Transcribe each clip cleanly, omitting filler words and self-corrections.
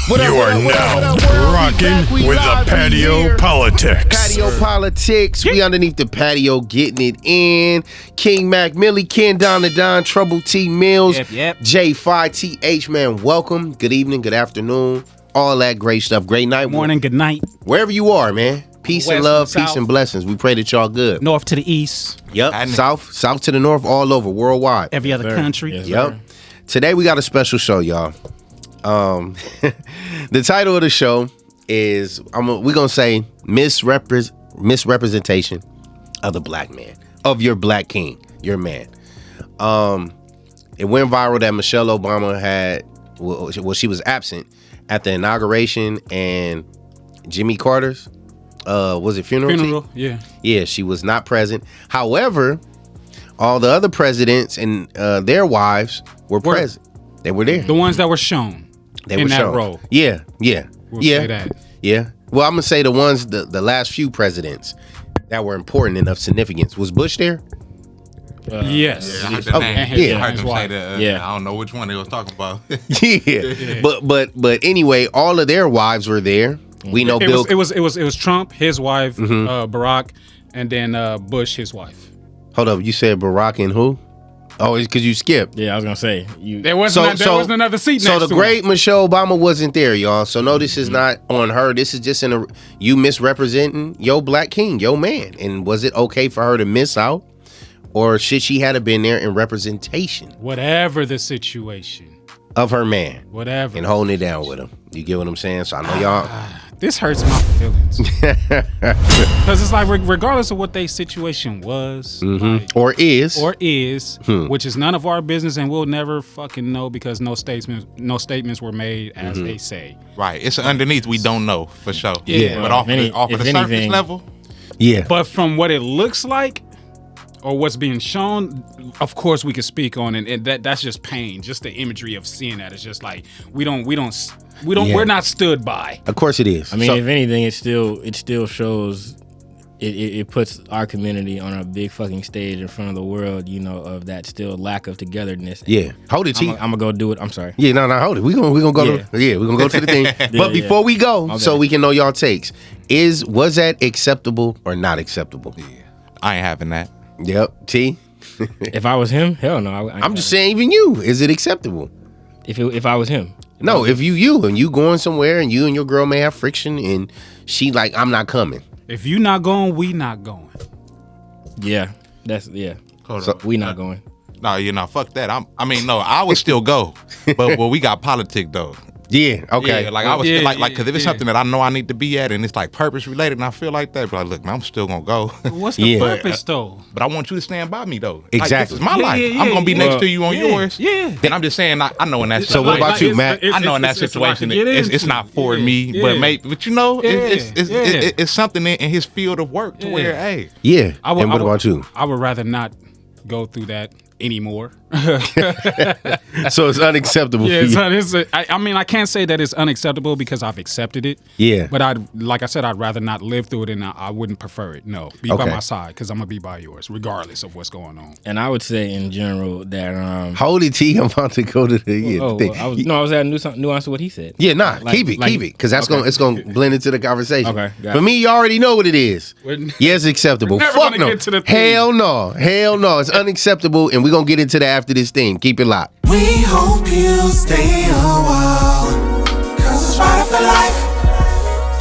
You are now rocking with the Patio PolitiCz. Patio PolitiCz. We underneath the patio, getting it in. King Mac Millie, Kendon the Don, Trouble T Mills, J5TH, man. Welcome. Good evening, good afternoon. All that great stuff. Great night. Good morning, good night. Wherever you are, man. Peace and love, peace and blessings. We pray that y'all good. North to the east. Yep. South to the north, all over, worldwide. Every other country. Yes, yep. Today we got a special show, y'all. The title of the show is we're gonna say misrepresentation of the black man, of your black king, your man. It went viral that Michelle Obama she was absent at the inauguration and Jimmy Carter's was it funeral? Yeah, she was not present. However, all the other presidents and their wives were present. They were there. The ones that were shown. They were shown. Role. Yeah. We'll say that. Yeah. Well, I'm gonna say the ones, the last few presidents that were important and of significance. Was Bush there? Yes. Yeah, I heard the name. Yeah. I heard them say that. I don't know which one they was talking about. Yeah. But anyway, all of their wives were there. We know Bill. It was Trump, his wife, Barack, and then Bush, his wife. Hold up, you said Barack and who? Oh, it's because you skipped. Yeah, I was gonna say there wasn't another seat. So next the to great him. Michelle Obama wasn't there, y'all. So no, this is not on her. This is just you misrepresenting your black king, your man. And was it okay for her to miss out, or should she have been there in representation? Whatever the situation of her man, whatever, and holding it down with him. You get what I'm saying? So I know y'all. This hurts my feelings because it's like regardless of what their situation was, like, or is, which is none of our business, and we'll never fucking know because no statements were made as they say. Right, it's underneath. We don't know for sure. Yeah, but off of the surface level, yeah. But from what it looks like, or what's being shown, of course we could speak on it, and that's just pain. Just the imagery of seeing that is just like we're not stood by. Of course it is. I mean, if anything, it still shows it puts our community on a big fucking stage in front of the world, you know, of that still lack of togetherness. Yeah. Hold it, T. I'm gonna go do it. I'm sorry. Yeah, no, hold it. We're gonna go we're gonna go to the thing. But before we go, so we can know y'all takes, was that acceptable or not acceptable? Yeah. I ain't having that. Yep. T. If I was him, hell no. I'm just saying, even you, is it acceptable? If I was him. No, if you going somewhere and you and your girl may have friction and she like, I'm not coming. If you not going, we not going. Yeah, we not going. No, fuck that. I would still go, but we got politics though. Yeah, okay. Yeah, like I was because if it's something that I know I need to be at and it's like purpose related and I feel like that, but like, look, man, I'm still gonna go. What's the purpose though? But I want you to stand by me though. Exactly. Like, this is my life. I'm gonna be next to you on yours. Yeah. Then I'm just saying I know in that situation. So what about you, Matt? I know in that situation it's not for me, but you know, it's something in his field of work to where, hey. Yeah. And what about you? I would rather not go through that anymore. So it's unacceptable for you. I can't say that it's unacceptable because I've accepted it. Yeah. But I'd rather not live through it, and I wouldn't prefer it. No. Be by my side because I'm going to be by yours regardless of what's going on. And I would say in general that... Holy T, I'm about to go to the thing. I was adding nuance to what he said. Yeah, keep it, because it's going to blend into the conversation. Okay, for me, you already know what it is. Yes, acceptable. Fuck no. Hell no. It's unacceptable, and we're going to get into that after this thing. Keep it locked. We hope you stay a while, cause it's right for life.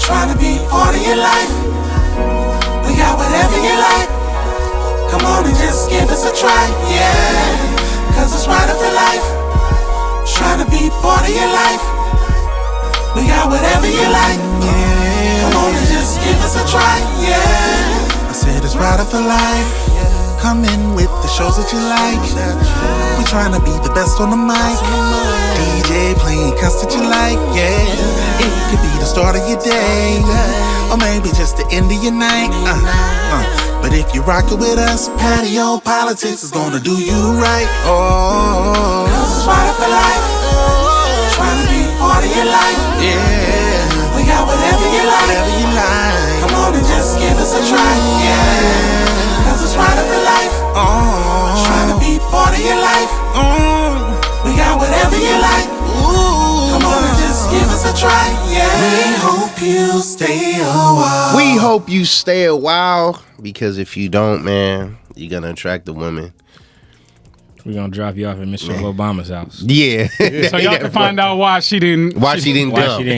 Trying to be part of your life. We got whatever you like. Come on and just give us a try, yeah. Cause it's right for life. Trying to be part of your life. We got whatever you like, yeah. Come on and just give us a try, yeah. I said it's right for life. Come in with the shows that you like. We tryna be the best on the mic. DJ playing cuts that you like, yeah. It could be the start of your day, or maybe just the end of your night. But if you rock it with us, Patio PolitiCz is gonna do you right. Oh, cause it's right for life. Tryna be part of your life, yeah. We got whatever you like. Come on and just give us a try, yeah. Cause it's right for life. Trying to be part of your life. We got whatever you like. Come on and just give us a try. right, yeah. We hope you stay a while. We hope you stay a while, because if you don't, man, you're gonna attract the women. We're gonna drop you off at Michelle Obama's house. Yeah. So y'all can find out why she didn't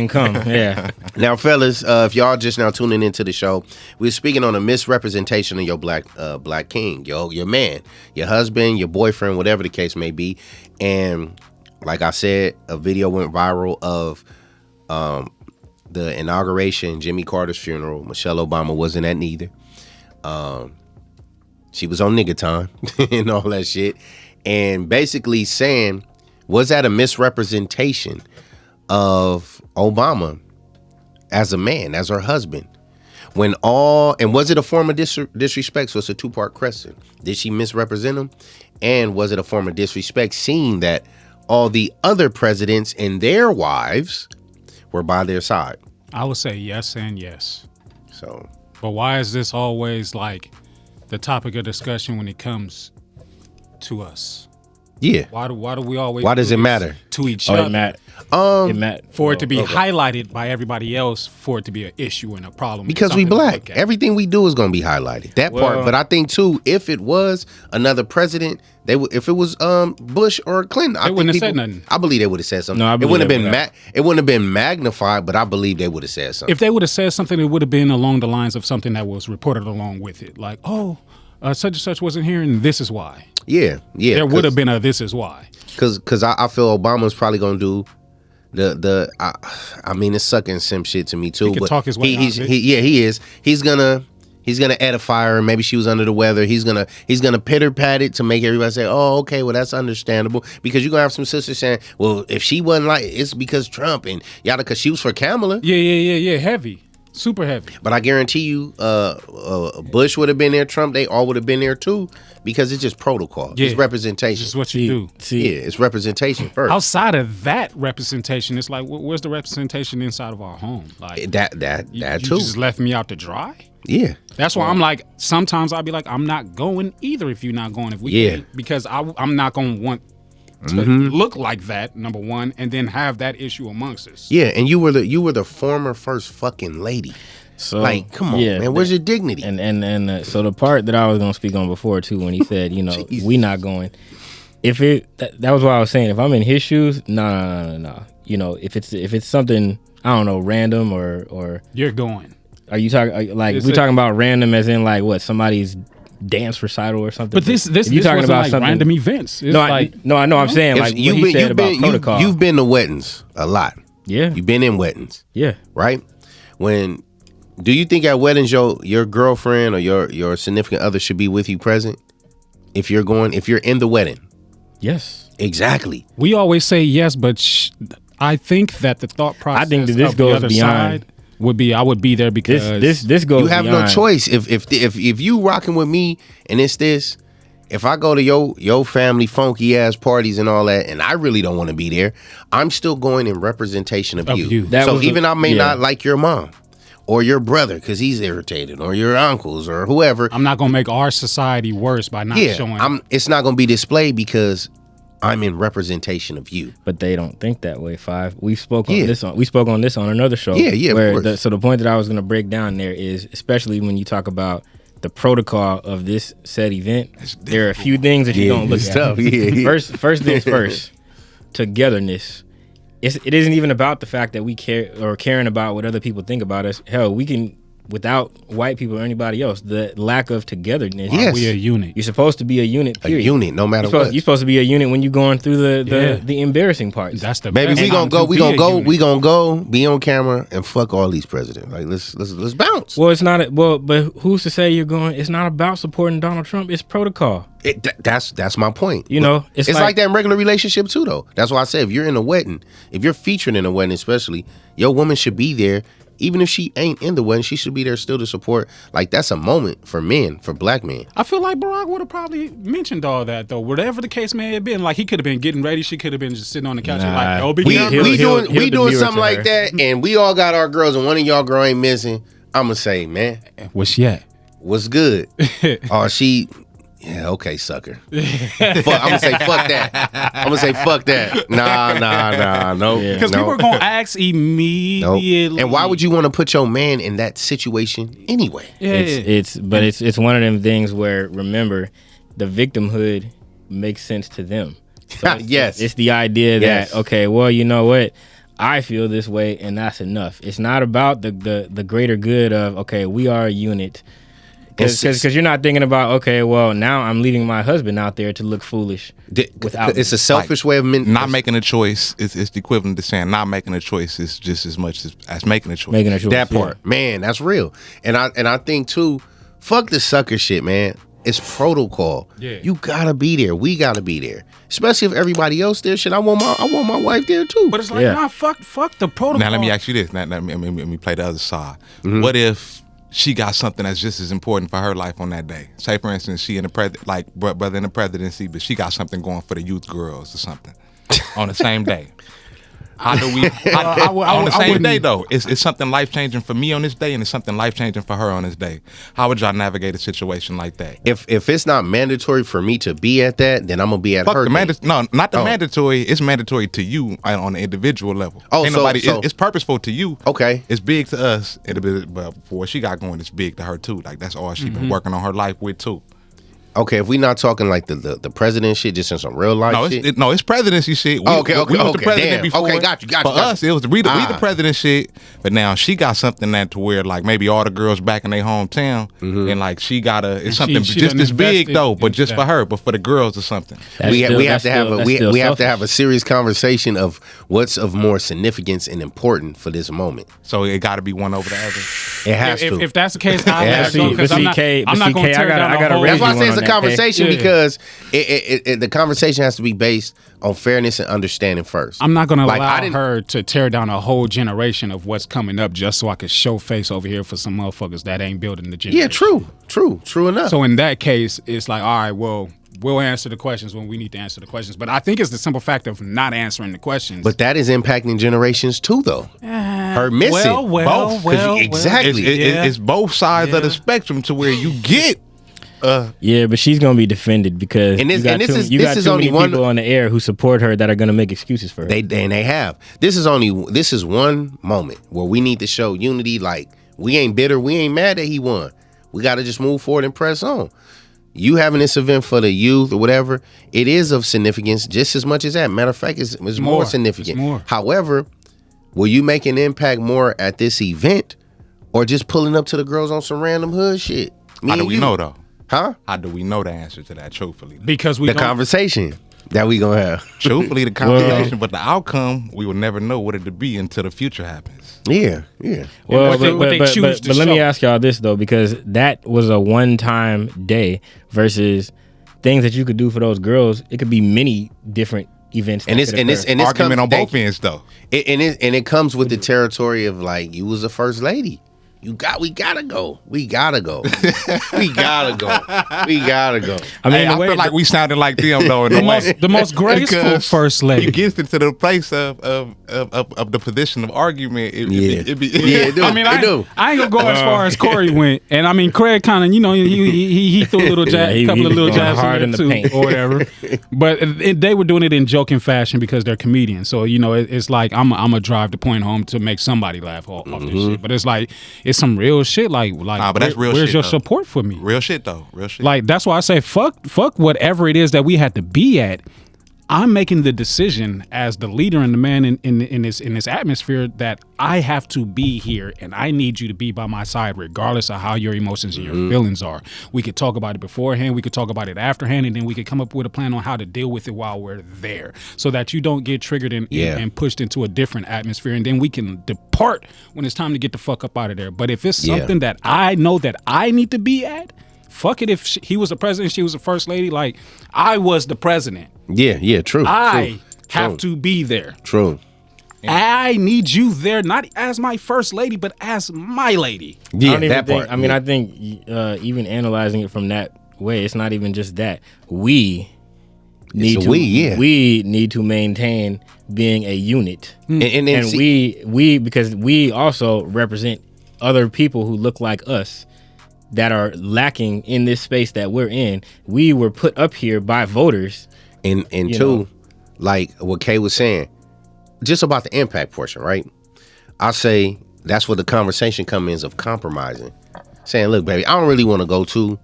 come. Yeah. Now, fellas, if y'all just now tuning into the show, we're speaking on a misrepresentation of your black king, your man, your husband, your boyfriend, whatever the case may be. And like I said, a video went viral of the inauguration, Jimmy Carter's funeral. Michelle Obama wasn't at neither. She was on nigga time and all that shit. And basically saying, was that a misrepresentation of Obama as a man, as her husband? And was it a form of disrespect? So it's a two-part question. Did she misrepresent him? And was it a form of disrespect, seeing that all the other presidents and their wives were by their side? I would say yes and yes. So, but why is this always like the topic of discussion when it comes to us? Yeah. Why do we always? Why does it matter to each other? For it to be highlighted by everybody else, for it to be an issue and a problem. Because we black. Everything we do is going to be highlighted. That part. But I think too, if it was another president, if it was Bush or Clinton, they wouldn't have said nothing. I believe they would have said something. No, it wouldn't have been magnified, but I believe they would have said something. If they would have said something, it would have been along the lines of something that was reported along with it, like, such and such wasn't here, and this is why. Yeah. There would have been a this is why. Because I feel Obama's probably gonna do I mean, it's sucking sim shit to me too. He but talk his way out of it. He is. He's gonna edify her. Maybe she was under the weather. He's gonna pitter pat it to make everybody say, oh, okay, well, that's understandable. Because you're gonna have some sisters saying, well, if she wasn't like, it's because Trump and yada, because she was for Kamala. Yeah, heavy. Super heavy. But I guarantee you, Bush would have been there, Trump, they all would have been there too, because it's just protocol. Yeah. It's representation. It's what you do. Yeah, it's representation first. Outside of that representation, it's like, where's the representation inside of our home? Like that you too. just left me out to dry. Yeah. That's why I'm like, sometimes I'll be like, I'm not going either if you're not going. If we can't, because I'm not going to want to look like that, number one, and then have that issue amongst us. Yeah, and you were the former first fucking lady. So like, come on, man, where's your dignity? And so the part that I was gonna speak on before too, when he said, we not going. If that was what I was saying. If I'm in his shoes, no. If it's something, I don't know, random or you're going. Are you talking like we talking about random as in like what, somebody's dance recital or something? But this you talking about like random events. It's I know. I'm saying like what he said about protocol. You've been to weddings a lot. Yeah, you've been in weddings. Yeah, right. Do you think at weddings your girlfriend or your significant other should be with you present? If you're in the wedding. Yes, exactly. We always say yes, but I think that the thought process. I think that this goes beyond. I would be there because this goes. You have beyond. no choice. If you rocking with me and it's this, if I go to your family funky ass parties and all that, and I really don't want to be there, I'm still going in representation of you. So even I may not like your mom or your brother because he's irritated, or your uncles or whoever. I'm not gonna make our society worse by not showing. It's not gonna be displayed because I'm in representation of you. But they don't think that way, Five. We spoke on this on another show. Yeah, where so the point that I was going to break down there is, especially when you talk about the protocol of this said event, there are a few things that you don't look at. Tough. Yeah. First things first, togetherness. It isn't even about the fact that we care or caring about what other people think about us. Hell, we can, without white people or anybody else, the lack of togetherness. Yes. We a unit. You're supposed to be a unit, period. A unit, no matter what. You're supposed to be a unit when you're going through the embarrassing parts. That's the baby. best. We gonna go, be on camera and fuck all these presidents. Like let's bounce. Well, it's not. But who's to say you're going? It's not about supporting Donald Trump. It's protocol. That's my point. It's like that in regular relationship too, though. That's why I said if you're in a wedding, if you're featured in a wedding, especially, your woman should be there. Even if she ain't in the wedding, she should be there still to support. Like, that's a moment for men, for black men. I feel like Barack would have probably mentioned all that, though. Whatever the case may have been. Like, he could have been getting ready. She could have been just sitting on the couch and like, oh, we doing something like that, and we all got our girls, and one of y'all girl ain't missing. I'm going to say, man. What's she at? What's good? Yeah, okay, sucker. I'm gonna say fuck that. Nah, no. Because people are gonna ask immediately. Nope. And why would you want to put your man in that situation anyway? Yeah. It's one of them things where, remember, the victimhood makes sense to them. So yes. It's the idea that, okay, well, you know what? I feel this way and that's enough. It's not about the greater good of, okay, we are a unit. Because you're not thinking about, okay, well, now I'm leaving my husband out there to look foolish. It's a selfish way of not making a choice. It's the equivalent to saying not making a choice is just as much as making a choice. That part, man, that's real. And I think too, fuck the sucker shit, man. It's protocol. Yeah. You gotta be there. We gotta be there. Especially if everybody else there. Shit, I want my wife there too. But it's like, nah, fuck the protocol. Now let me ask you this. Now, let me play the other side. Mm-hmm. What if she got something that's just as important for her life on that day? Say, for instance, she in the brother in the presidency, but she got something going for the youth girls or something on the same day. How do we on the same day though? It's something life changing for me on this day, and it's something life changing for her on this day. How would y'all navigate a situation like that? If it's not mandatory for me to be at that, then I'm gonna be at her. No, not the mandatory. It's mandatory to you on the individual level. Oh, it's purposeful to you. Okay, it's big to us. But for what she got going, it's big to her too. Like that's all she been working on her life with too. Okay, if we not talking like the president shit, just in some real life shit. It's presidency shit. We was the president before. Okay, got you. For us, it was we the president shit. But now she got something that to where like maybe all the girls back in their hometown, and like she got it's something just as big though, but just for her, but for the girls or something. We have to have a serious conversation of what's of more significance and important for this moment. So it got to be one over the other. It has to. If that's the case, I have to because I'm not going to tear down the whole. That's why I say it's a conversation because the conversation has to be based on fairness and understanding first. I'm not going to allow her to tear down a whole generation of what's coming up just so I could show face over here for some motherfuckers that ain't building the generation. Yeah, true enough. So in that case, it's like, all right, well, we'll answer the questions when we need to answer the questions. But I think it's the simple fact of not answering the questions. But that is impacting generations too, though. Her missing. Exactly. It's both sides of the spectrum to where you get. Yeah, but she's gonna be defended because you got too many people on the air who support her that are gonna make excuses for her. They have. This is one moment where we need to show unity. Like, we ain't bitter, we ain't mad that he won. We got to just move forward and press on. You having this event for the youth or whatever, it is of significance just as much as that. Matter of fact, it's more significant. More. However, will you make an impact more at this event or just pulling up to the girls on some random hood shit? How do we know though? Huh? How do we know the answer to that truthfully? Because the conversation that we gonna have. Truthfully, the conversation, but the outcome, we will never know what it to be until the future happens. Yeah. Well, but let me ask y'all this though, because that was a one-time day versus things that you could do for those girls. It could be many different events. And this argument on both ends though. It comes with the territory of like, you was the first lady. We gotta go. I feel like we sounded like them though. The most graceful first lady. You get into the place of the position of argument. I ain't gonna go as far as Corey went, and I mean Craig kind of, he threw a little couple of little jabs hard in the paint or whatever. But they were doing it in joking fashion because they're comedians. So it's like I'm gonna drive the point home to make somebody laugh off this shit. But it's like, it's some real shit. But that's real where's shit, your though. support for me? Real shit though. Real shit. Like, that's why I say fuck whatever it is that we had to be at. I'm making the decision as the leader and the man in this atmosphere that I have to be here, and I need you to be by my side regardless of how your emotions and your feelings are. We could talk about it beforehand, we could talk about it afterhand, and then we could come up with a plan on how to deal with it while we're there, so that you don't get triggered and pushed into a different atmosphere, and then we can depart when it's time to get the fuck up out of there. But if it's something that I know that I need to be at, fuck it. If he was the president, she was the first lady, like I was the president. Yeah, true. I have to be there. True. I need you there, not as my first lady, but as my lady. Yeah, I think even analyzing it from that way, it's not even just that. We need to maintain being a unit, and we because we also represent other people who look like us that are lacking in this space that we're in. We were put up here by voters. And two, like what Kay was saying, just about the impact portion, right? I say that's where the conversation comes in of compromising. Saying, look, baby, I don't really want to go to,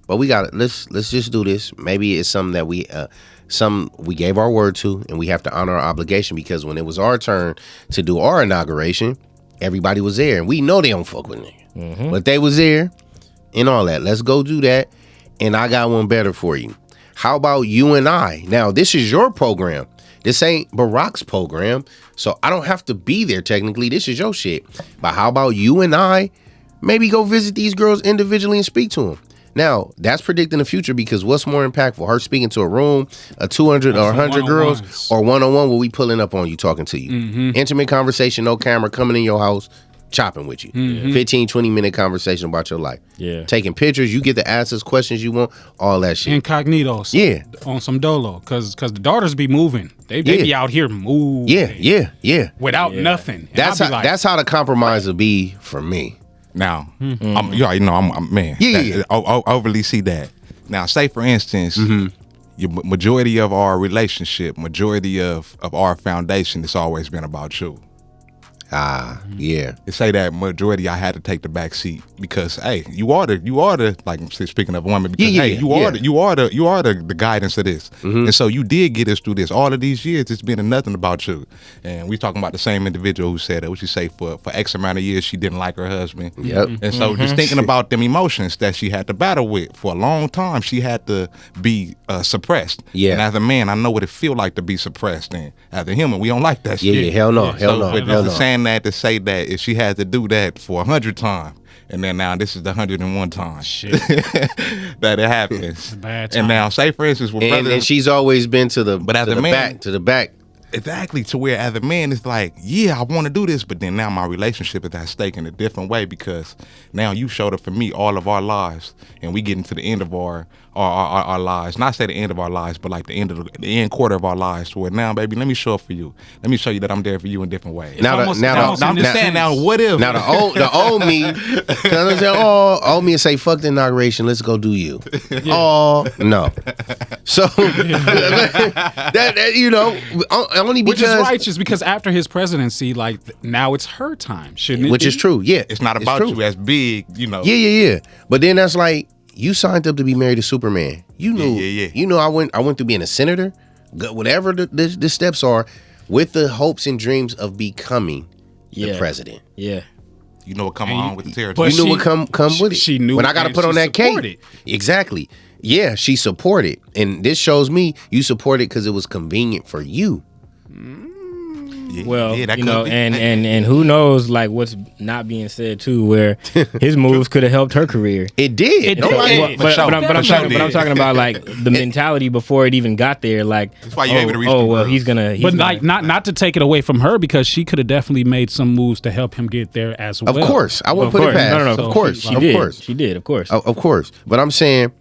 but we got it. Let's just do this. Maybe it's something that we gave our word to, and we have to honor our obligation, because when it was our turn to do our inauguration, everybody was there, and we know they don't fuck with niggas, but they was there and all that. Let's go do that. And I got one better for you. How about you and I? Now, this is your program. This ain't Barack's program, so I don't have to be there technically. This is your shit. But how about you and I maybe go visit these girls individually and speak to them? Now, that's predicting the future, because what's more impactful? Her speaking to a room, a 200 or 100 girls, or one-on-one where we pulling up on you, talking to you. Intimate conversation, no camera, coming in your house, chopping with you. 15, 20-minute conversation about your life. Yeah. Taking pictures, you get to ask us questions you want, all that shit. Incognito. On some dolo, because the daughters be moving. They be out here moving. Yeah. Without nothing. And that's how the compromise will be for me. Now, you already know I'm man. I overly see that. Now, say for instance, your majority of our relationship, majority of our foundation, it's always been about you. Yeah. To say that majority, I had to take the back seat because, hey, you are the like speaking of a woman, because you are the guidance of this, and so you did get us through this. All of these years, it's been nothing about you, and we talking about the same individual who said that. What she say for X amount of years she didn't like her husband. And so just thinking about them emotions that she had to battle with for a long time, she had to be suppressed. And as a man, I know what it feel like to be suppressed. And as a human, we don't like that shit. Hell no. Saying that to say that if she had to do that for 100 times, and then now this is the 101 time that it happens. Bad time. And now, say for instance, with and she's always been to the back. Exactly, to where as a man it's like, yeah, I want to do this, but then now my relationship is at stake in a different way, because now you showed up for me all of our lives, and we getting to the end of our lives. Not say the end of our lives, but like the end quarter of our lives. Where now, baby, let me show up for you. Let me show you that I'm there for you in different ways. Now, I'm just saying. Now, what if? Now the old me, old me say, fuck the inauguration. Let's go do you. Oh no. So that you know. Only because, which is righteous, because after his presidency, like now it's her time, shouldn't it? Which is true, yeah. It's not about you as big, you know. Yeah. But then that's like, you signed up to be married to Superman. You knew, you know, I went through being a senator, whatever the steps are, with the hopes and dreams of becoming the president. Yeah. You know what come along with the territory. You knew what come with it. She knew when I got to put on that cape. Exactly. Yeah, she supported, and this shows me you supported because it was convenient for you. Well, you know, and who knows, like what's not being said too, where his moves could have helped her career. It did. But I'm talking about like the mentality before it even got there. Like, that's why you're able to reach the well, he's gonna. Like not to take it away from her, because she could have definitely made some moves to help him get there as well. Of course, I wouldn't put it past. No, of course, she did. Of course. But I'm saying,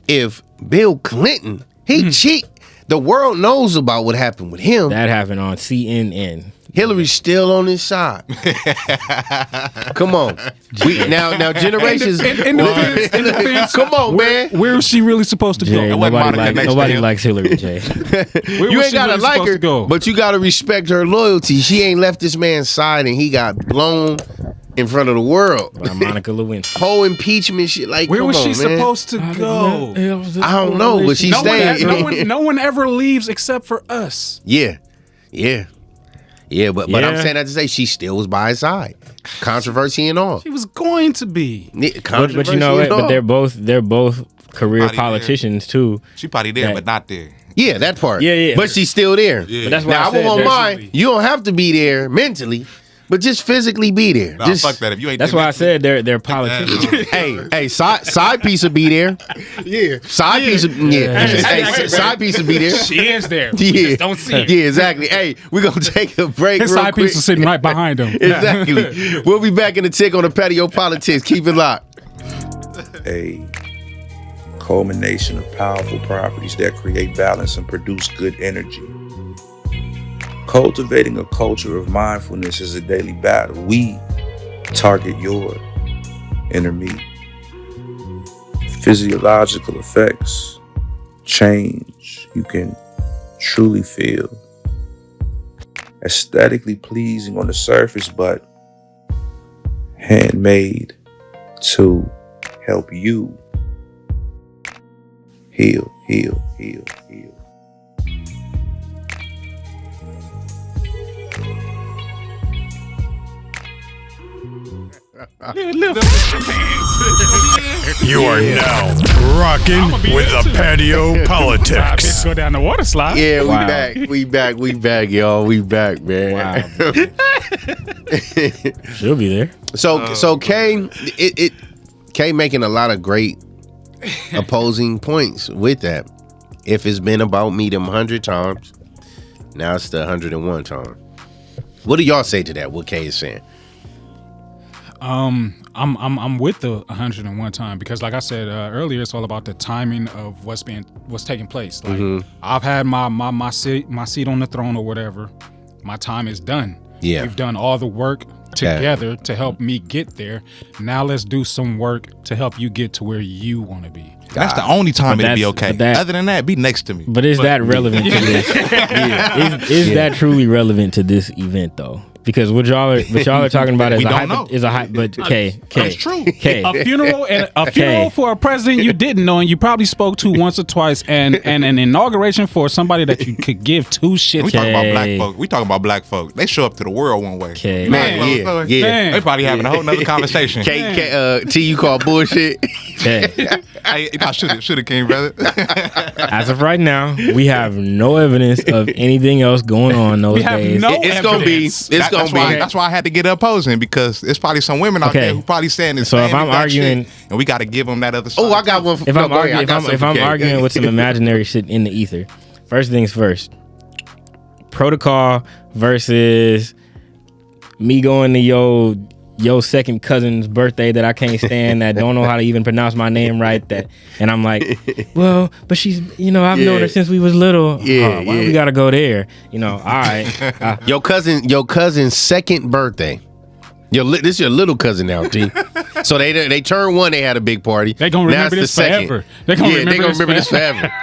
if Bill Clinton, he cheat. The world knows about what happened with him. That happened on CNN. Hillary's still on his side. Come on. Now generations. In defense, come on, man. Where is she really supposed to go? Jay, nobody likes Hillary, Jay. You ain't gotta like her, but you gotta respect her loyalty. She ain't left this man's side, and he got blown in front of the world by Monica Lewinsky. Whole impeachment shit. Like, where was she supposed to go? I don't know, but she stayed. No one ever leaves except for us. Yeah. But I'm saying that to say she still was by his side. Controversy and all. She was going to be. But you know what? But they're both career politicians too. She probably there, but not there. Yeah, that part. Yeah. But she's still there. Yeah. But that's why now, I won't mind. You don't have to be there mentally, but just physically be there. No, fuck that. If you ain't. That's why I said they're politicians. hey, side piece will be there. Yeah, side piece will be there. She is there. Yeah, just don't see her. Yeah, exactly. Hey, we're gonna take a break. His side piece is sitting right behind him. Exactly. We'll be back in the tick on the Patio PolitiCz. Keep it locked. A culmination of powerful properties that create balance and produce good energy. Cultivating a culture of mindfulness is a daily battle. We target your inner me. physiological effects, change you can truly feel. Aesthetically pleasing on the surface, but handmade to help you heal. You are now rocking with the Patio PolitiCz. Go down the water slide. Yeah, Wow. we back, y'all. We back, man. Wow. She'll be there. So Kay, Kay making a lot of great opposing points with that. If it's been about me them 100 times, now it's the 101 time. What do y'all say to that? What Kay is saying? I'm with the 101 time because, like I said earlier, it's all about the timing of what's taking place. Like I've had my seat on the throne or whatever. My time is done. Yeah, we've done all the work together to help me get there. Now let's do some work to help you get to where you want to be. That's the only time it'd be okay. that- Other than that, be next to me. But is that relevant to this? Is that truly relevant to this event though? Because what y'all are talking about is a hype. But It's true. A funeral for a president you didn't know and you probably spoke to once or twice, and an inauguration for somebody that you could give two shits. We talking about black folk. We talking about black folk. They show up to the world one way. Man, yeah. They probably having a whole nother conversation. T, you call bullshit. Hey, I should have came, brother. As of right now, we have no evidence of anything else going on those days. That's why I had to get opposing, because there's probably some women out there who probably saying this. So if I'm arguing, and we got to give them that other side. Oh, I got one. If I'm arguing with some imaginary shit in the ether, first things first. Protocol versus me going to your second cousin's birthday that I can't stand, that don't know how to even pronounce my name right, and I'm like, well, but she's, I've known her since we was little. Why we gotta go there? All right. Your cousin's second birthday. This is your little cousin now, T. So they turned one, they had a big party. They gonna remember this forever. They gonna remember this forever.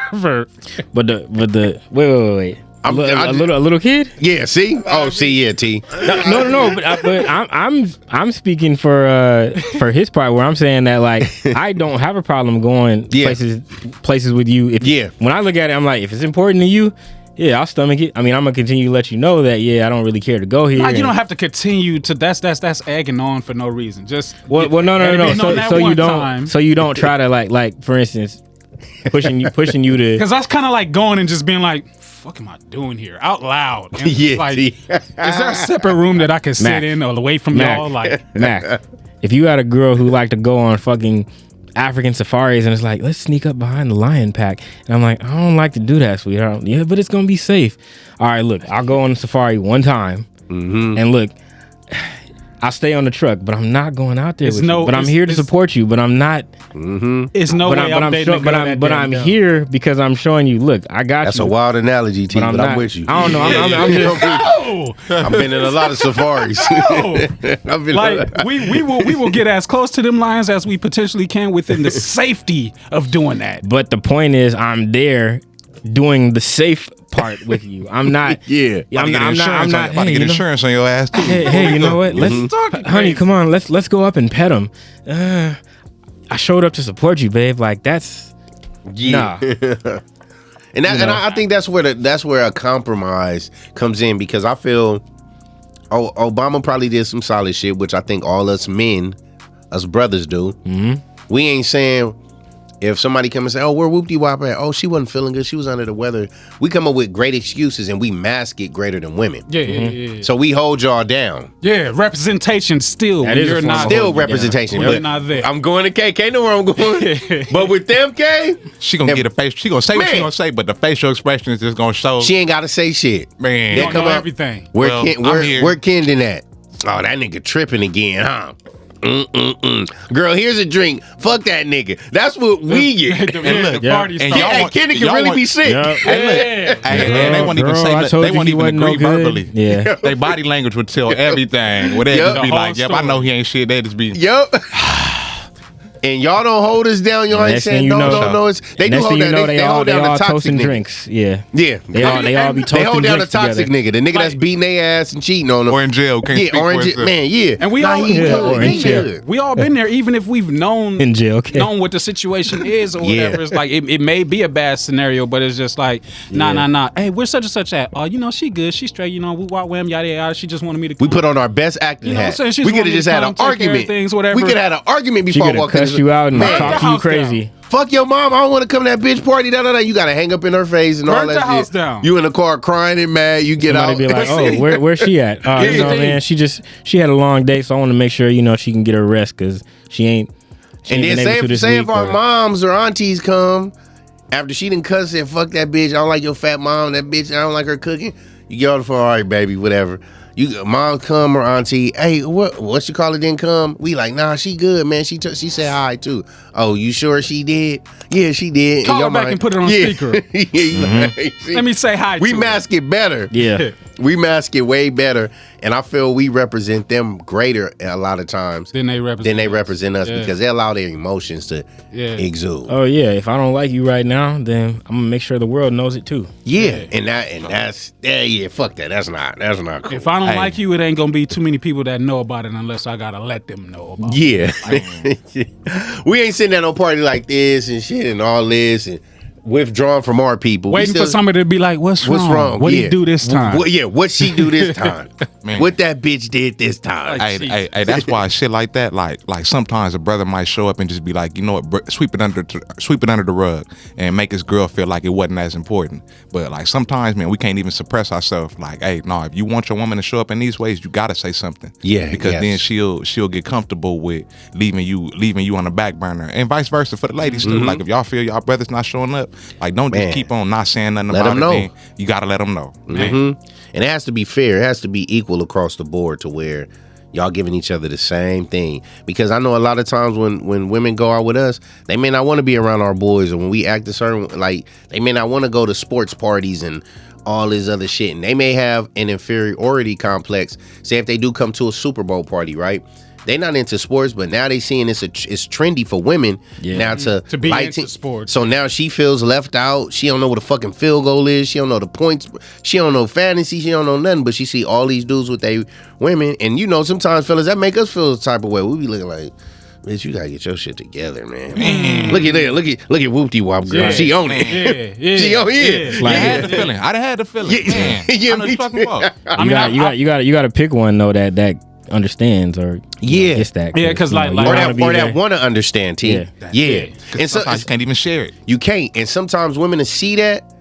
But the wait. A little kid? Yeah. See? Oh, see, yeah, T. No. But I'm speaking for his part, where I'm saying that, like, I don't have a problem going places with you. When I look at it, I'm like, if it's important to you, I'll stomach it. I mean, I'm gonna continue to let you know that I don't really care to go here. Like, you don't have to continue to. That's egging on for no reason. Just no. So you don't try to like for instance, pushing you to. Because that's kind of like going and just being like, what am I doing here out loud? And is there a separate room that I can sit in or away from y'all? Like, Mac, if you had a girl who liked to go on fucking African safaris and it's like, let's sneak up behind the lion pack, and I'm like, I don't like to do that, sweetheart. Yeah, but it's gonna be safe. All right, look, I'll go on a safari one time, and look, I'll stay on the truck, but I'm not going out there with you. But I'm here to support you. But I'm not. It's no way I'm dating but I'm here because I'm showing you. Look, I got you. That's a wild analogy, T. But I'm with you. I don't know. I'm just. I've been in a lot of safaris. We will get as close to them lions as we potentially can within the safety of doing that. But the point is, I'm there doing the safe part with you. I'm not. I'm not about to get insurance on your ass too. Hey, you know what? Let's honey, come on. Let's go up and pet him. I showed up to support you, babe. Like, that's nah. And I think that's where a compromise comes in, because I feel Obama probably did some solid shit, which I think all us men, us brothers do. We ain't saying, if somebody come and say, oh, where whoop-de-wop at? Oh, she wasn't feeling good. She was under the weather. We come up with great excuses and we mask it greater than women. Yeah. So we hold y'all down. Yeah, representation still. You're not still representation. You're not there. I'm going to K know where I'm going. But with them, K, she gonna get a face. She gonna say what she gonna say, but the facial expression is just gonna show. She ain't gotta say shit. Man, they come know everything. Where Kendon at? Oh, that nigga tripping again, huh? Girl, here's a drink. Fuck that nigga. That's what we get. And Kendon can really be sick. And they won't even say. They won't even agree verbally. Yeah, their body language would tell everything. Where they just be like, "Yep, I know he ain't shit." They just be, "Yep." And y'all don't hold us down. Y'all ain't saying no. They do hold down. They hold down the toxic nigga. Drinks. Yeah. They all be toasting. They hold down the toxic nigga. The nigga that's beating their ass and cheating on them. Or in jail. And we all been there. Even if we've known in jail, known what the situation is or whatever. It's like it may be a bad scenario, but it's just like nah. Hey, we're such and such at. Oh, she good. She straight. We walk with him. Yada yada. She just wanted me to. We put on our best acting hat. We could have just had an argument. We could have had an argument before walking. You out and talk to you crazy. Fuck your mom. I don't want to come to that bitch party. You got to hang up in her face and all that shit. Down. You in the car crying and mad. You get Somebody out. Be like, where's she at? Man, she had a long day, so I want to make sure she can get her rest because she ain't. And then say if our moms or aunties come after she done cuss and fuck that bitch. I don't like your fat mom. That bitch. I don't like her cooking. You get on the phone. All right, baby, whatever. Mom come or auntie, hey, what you call it didn't come? We like, nah, she good, man. She said hi too. Oh, you sure she did? Yeah, she did. Call her back and put it on speaker. Let me say hi. We mask it better. Yeah. We mask it way better, and I feel we represent them greater a lot of times than they represent us because they allow their emotions to exude. Oh yeah, if I don't like you right now, then I'm gonna make sure the world knows it too. Yeah. That's fuck that. That's not cool. If I don't like you, it ain't gonna be too many people that know about it unless I gotta let them know about it. We ain't sitting at no party like this and shit and all this and withdrawn from our people. Waiting for somebody to be like, what's wrong? What did he do this time? What she do this time? What that bitch did this time? Hey, that's why shit like that, like sometimes a brother might show up and just be like, you know what, sweep it under the rug and make his girl feel like it wasn't as important. But like sometimes, man, we can't even suppress ourselves. Like, hey, no, if you want your woman to show up in these ways, you gotta say something. Yeah, because then she'll get comfortable with leaving you on the back burner, and vice versa for the ladies too. Like if y'all feel y'all brother's not showing up, like don't just keep on not saying nothing about it. Then you gotta let them know. Mm-hmm. And it has to be fair. It has to be equal across the board to where y'all giving each other the same thing. Because I know a lot of times when women go out with us, they may not want to be around our boys, or when we act a certain like they may not want to go to sports parties and all this other shit. And they may have an inferiority complex. Say if they do come to a Super Bowl party, right? They not into sports, but now they seeing it's trendy for women now to be into sports. So now she feels left out. She don't know what a fucking field goal is. She don't know the points. She don't know fantasy. She don't know nothing. But she see all these dudes with they women, and sometimes fellas that make us feel the type of way. We be looking like, bitch, you gotta get your shit together, man. Look at there. Look at Whoopty Wop girl. Yeah. She on it. She on it. Yeah. Like, I had the feeling. I'd have had the feeling. Man, I know what you're talking about. You got to pick one though that understands or gets that. Yeah, because like or that want to understand, team. Yeah. And sometimes you can't even share it. You can't. And sometimes women to see that.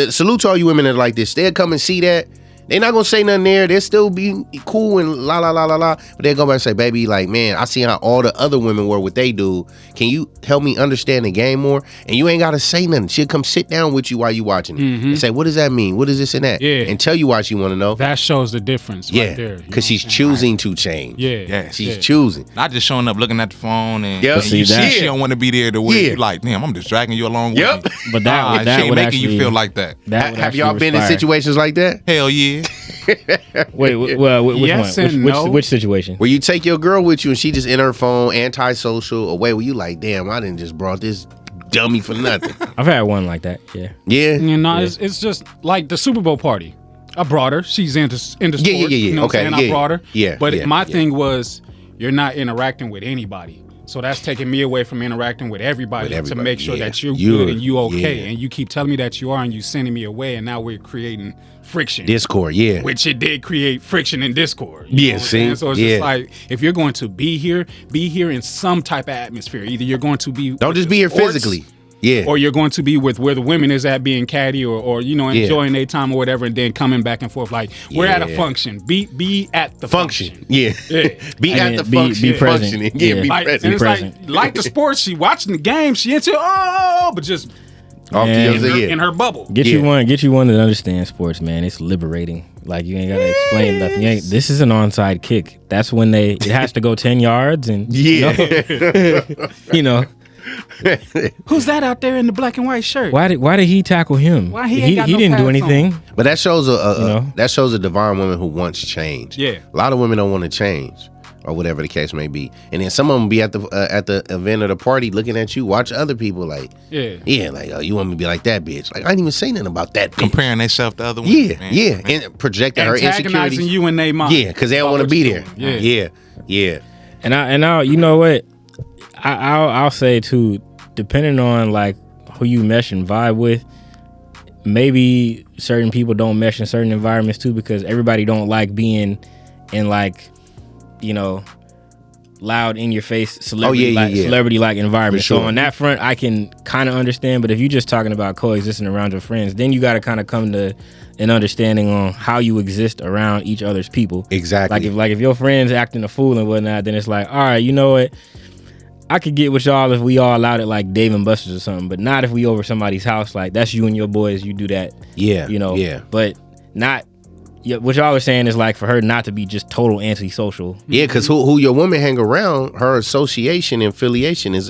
Salute to all you women that are like this. They'll come and see that. They're not gonna say nothing there. They'll still be cool and la la la la la. But they'll go back and say, baby, like, man, I see how all the other women were what they do. Can you help me understand the game more? And you ain't gotta say nothing. She'll come sit down with you while you watching it and say, what does that mean? What is this and that? Yeah. And tell you why she wanna know. That shows the difference right there. Because she's choosing to change. She's choosing. Not just showing up looking at the phone and she don't want to be there to where you like, damn, I'm just dragging you along with me. But that she ain't would making actually, you feel like that. Have y'all been in situations like that? Hell yeah. Wait, which yes one? And no. Which situation? Where you take your girl with you and she just in her phone, antisocial, away where you like, damn, I didn't just brought this dummy for nothing. I've had one like that, yeah. It's just like the Super Bowl party. I brought her. She's into sports. Yeah. You know what I'm saying? I brought her. Yeah. But my thing was, you're not interacting with anybody. So that's taking me away from interacting with everybody to make sure that you're good and you okay. And you keep telling me that you are and you sending me away, and now we're creating friction. Discord, which it did create friction in Discord. See? So it's just like, if you're going to be here in some type of atmosphere. Either you're going to be don't just be here physically. Or you're going to be with where the women is at, being catty or enjoying their time or whatever, and then coming back and forth like we're at a function. Be at the function. Be at the function. Be present. Be present. And it's like the sports. She watching the game. She into but just off in her bubble. Get you one that understands sports, man. It's liberating. Like you ain't gotta explain nothing. This is an onside kick. That's when it has to go 10 yards and you know. Who's that out there in the black and white shirt? Why did he tackle him? Why he didn't do anything. On. But that shows a divine woman who wants change. Yeah. A lot of women don't want to change. or whatever the case may be. And then some of them be at the event or the party looking at you, watch other people like, like, oh, you want me to be like that bitch? Like, I didn't even say nothing about that bitch. Comparing themselves to other women. And projecting her insecurities. Antagonizing you in their mind. Yeah, because they don't want to be there. Yeah. And I, you know what? I'll say too, depending on like who you mesh and vibe with, maybe certain people don't mesh in certain environments too, because everybody don't like being in like, you know, loud in your face celebrity like environment. Sure. So on that front, I can kind of understand. But if you're just talking about coexisting around your friends, then you got to kind of come to an understanding on how you exist around each other's people. Exactly. Like if your friends acting a fool and whatnot, then it's like, all right, you know what? I could get with y'all if we all out at like Dave and Buster's or something, but not if we over somebody's house. Like that's you and your boys, you do that. Yeah. You know. Yeah. But not. Yeah, what y'all are saying is like for her not to be just total antisocial. Yeah, because who your woman hang around, her association and affiliation is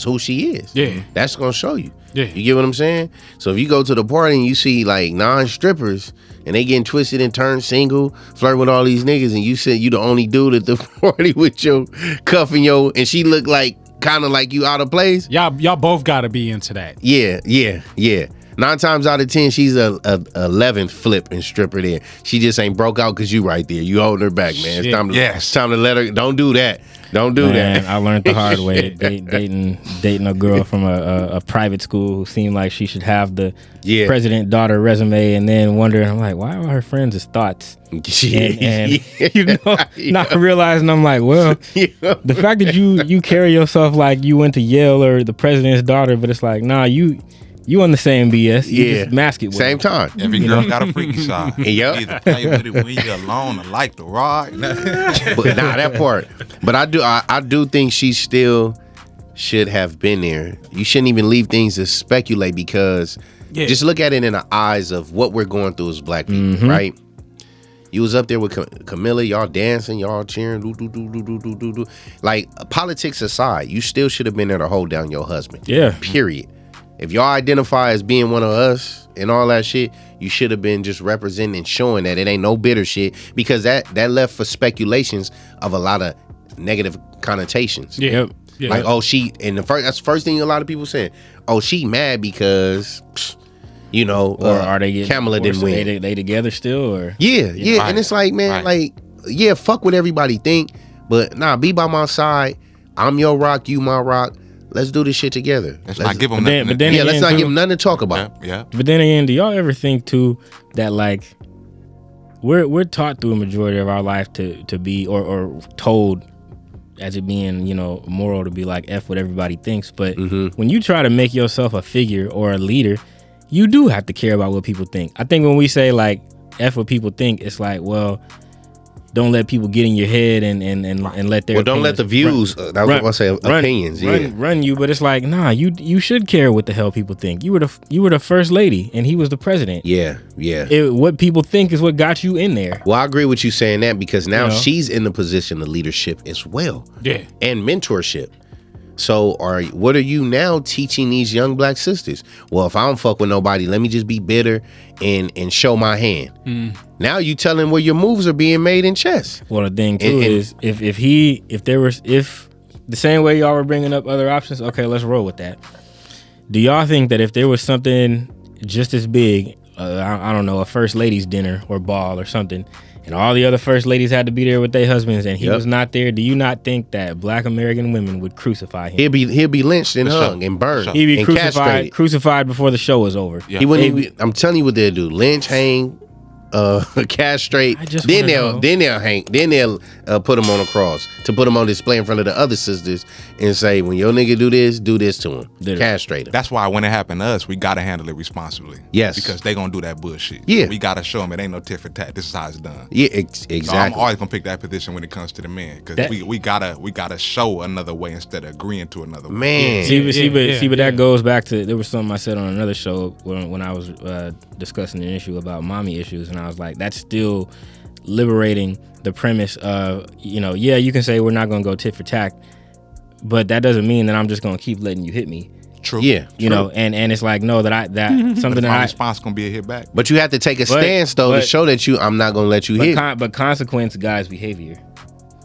who she is. Yeah. That's gonna show you. Yeah. You get what I'm saying? So if you go to the party and you see like non-strippers and they getting twisted and turned single, flirting with all these niggas, and you said you the only dude at the party with your cuff and she look like kind of like you out of place. Y'all both gotta be into that. Yeah. 9 times out of 10, she's a 11th flip and stripper there. She just ain't broke out because you right there. You holding her back, man. It's time to let her. Don't do that. Don't do that. I learned the hard way. Dating a girl from a private school who seemed like she should have the president daughter resume, and then wondering, I'm like, why are her friends as thoughts? And you know, not realizing, I'm like, well, the fact that you carry yourself like you went to Yale or the president's daughter, but it's like, nah, you on the same BS. You just mask it with same time. Every girl got a freaky side. Yep. Either play with it when you're alone or like the ride. But that part. But I do think she still should have been there. You shouldn't even leave things to speculate, because just look at it in the eyes of what we're going through as black people, right? You was up there with Camilla, y'all dancing, y'all cheering, do. Like, politics aside, you still should have been there to hold down your husband. Yeah. Period. If y'all identify as being one of us and all that shit, you should have been just representing and showing that it ain't no bitter shit, because that left for speculations of a lot of negative connotations. Yeah. Like, oh, that's the first thing a lot of people saying. Oh, she mad because, you know, or are they getting Kamala didn't win. They together still, or yeah. Right. And it's like, man, like, yeah, fuck what everybody think, but nah, be by my side. I'm your rock, you my rock. Let's do this shit together. Let's not give them nothing. Let's not give them nothing to talk about. Yeah. But then again, do y'all ever think too that like we're taught through a majority of our life to be or told as it being, you know, moral to be like F what everybody thinks. But when you try to make yourself a figure or a leader, you do have to care about what people think. I think when we say like F what people think, it's like, well, don't let people get in your head and let their don't let the views opinions run you. But it's like, nah, you should care what the hell people think. You were the first lady and he was the president. What people think is what got you in there. Well, I agree with you saying that, because now she's in the position of leadership as well, and mentorship. So what are you now teaching these young black sisters? Well, if I don't fuck with nobody, let me just be bitter and show my hand. Now you telling where your moves are being made in chess. Well, the thing too is if the same way y'all were bringing up other options, okay, let's roll with that. Do y'all think that if there was something just as big, I don't know, a first ladies dinner or ball or something, and all the other first ladies had to be there with their husbands, and he was not there, do you not think that black American women would crucify him? He'll be lynched and hung and burned. He'd be and crucified before the show was over. He wouldn't even, I'm telling you what they'll do: lynch, hang, castrate. Then they'll put him on a cross to put him on display in front of the other sisters and say, when your nigga do this to him. Castrate him. That's why when it happened to us, we gotta handle it responsibly. Yes. Because they gonna do that bullshit. Yeah. We gotta show them it ain't no tit for tat. This is how it's done. Yeah, exactly. So I'm always gonna pick that position when it comes to the men, because we gotta show another way instead of agreeing to another way. Man. But that goes back to, there was something I said on another show when I was discussing an issue about mommy issues, and I was like, that's still liberating the premise of, you know, yeah, you can say we're not gonna go tit for tat, but that doesn't mean that I'm just gonna keep letting you hit me. True. Yeah. You know, and it's like, no, something that my response gonna be a hit back. But you have to take a stance though to show that I'm not gonna let you hit. But consequence guides behavior.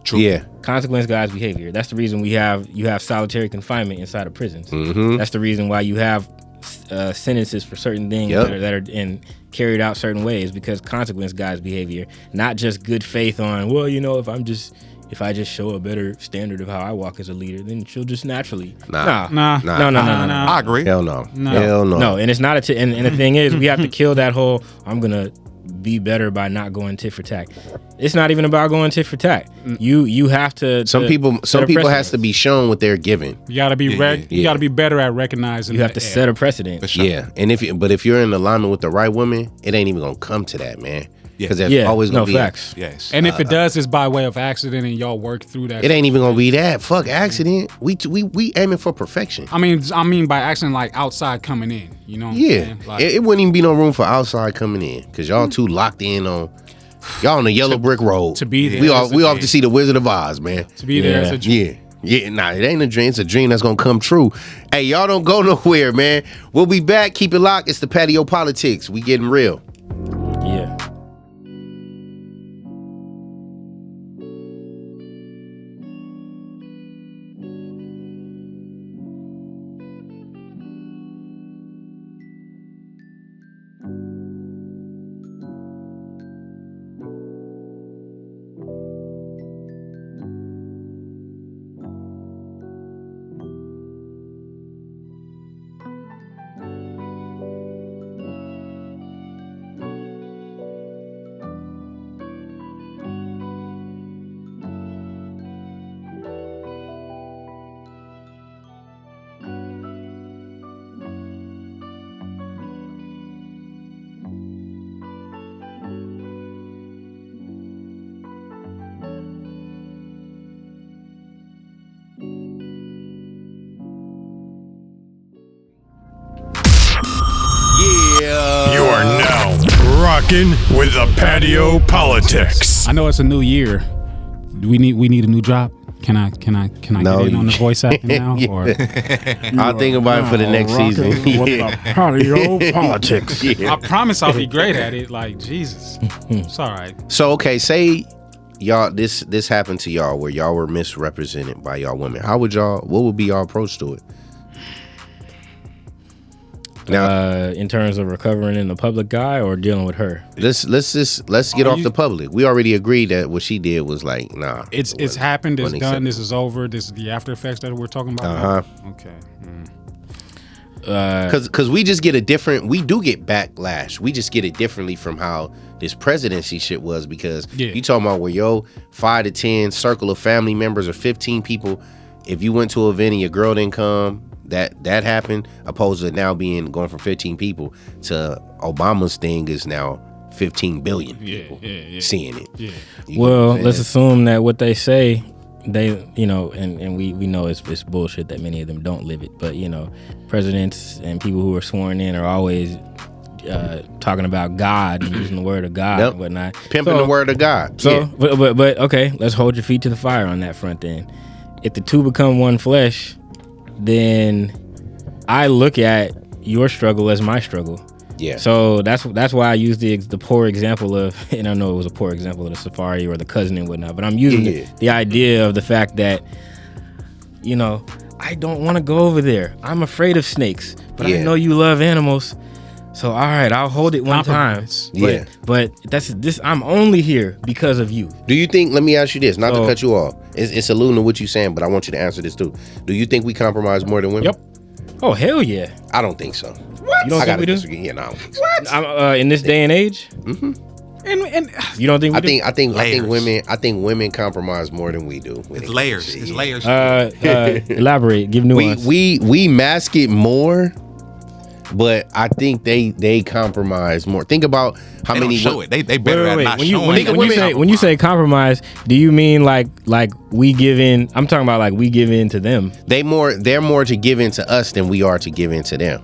True. Yeah. Consequence guides behavior. That's the reason you have solitary confinement inside of prisons. Mm-hmm. That's the reason why you have sentences for certain things Yep. that are carried out certain ways, because consequence guides behavior, not just good faith on, well, if I just show a better standard of how I walk as a leader, then she'll just naturally. Nah. No. I agree. Hell no. No. Hell no. No, and it's not and the thing is, we have to kill that whole I'm gonna be better by not going tit for tat. It's not even about going tit for tat. You have to. Some people has to be shown what they're given. You gotta be you gotta be better at recognizing. You have to set a precedent. For sure. Yeah, and if you're in alignment with the right woman, it ain't even gonna come to that, man. Because there's always gonna be facts. Yes. And if it does, it's by way of accident, and y'all work through that. It ain't even gonna be that. Fuck accident. We aiming for perfection. I mean by accident, like outside coming in. You know what I'm Yeah, saying? Like, it wouldn't even be no room for outside coming in because y'all too locked in on. Y'all on the yellow brick road. to be there. We off to see the Wizard of Oz, man. To be there as a dream. Yeah, nah, it ain't a dream. It's a dream that's gonna come true. Hey, y'all don't go nowhere, man. We'll be back. Keep it locked. It's the Patio PolitiCz. We getting real. Yeah. You are now rocking with the Patio PolitiCz. I know it's a new year. We need a new job. Can I No, get in on the voice acting now? Yeah. Or I'll think about it for the next season. Yeah. Patio politics. I promise I'll be great at it. Like Jesus, it's all right. So okay, say y'all this happened to y'all where y'all were misrepresented by y'all women. What would be y'all approach to it? Now, In terms of recovering in the public eye or dealing with her. let's get off the public. We already agreed that what she did was like, nah. It's happened. It's wasn't done. acceptable. This is over. This is the after effects that we're talking about. Uh-huh. Okay. Because we just get we do get backlash. We just get it differently from how this presidency shit was, because you talking about where 5 to 10 circle of family members or 15 people, if you went to an event and your girl didn't come, that happened, opposed to now going from 15 people to Obama's thing is now 15 billion people seeing it. Yeah. You know what I'm Let's saying? assume that what they say, they, and we know it's bullshit that many of them don't live it, but presidents and people who are sworn in are always talking about God and using the word of God and whatnot. Pimping the word of God. So, yeah. but okay, let's hold your feet to the fire on that front then. If the two become one flesh, then I look at your struggle as my struggle. Yeah. So that's why I use the poor example of, and I know it was a poor example of the safari or the cousin and whatnot, but I'm using the idea of the fact that, I don't want to go over there. I'm afraid of snakes, but I know you love animals. So all right, I'll hold it one time. But I'm only here because of you. Do you think? Let me ask you this, not to cut you off. It's alluding to what you're saying, but I want you to answer this too. Do you think we compromise more than women? Yep. Oh hell yeah. I don't think so. What? You don't think we do? Disagree. Yeah, no, I don't think so. What? In this day and age? And you don't think we do? I think women compromise more than we do. It's layers. It's layers. Elaborate. Give nuance. We mask it more. But I think they compromise more. Think about how they many don't show it. They better at not showing. When you say compromise, do you mean like we give in? I'm talking about like we give in to them. They're more to give in to us than we are to give in to them.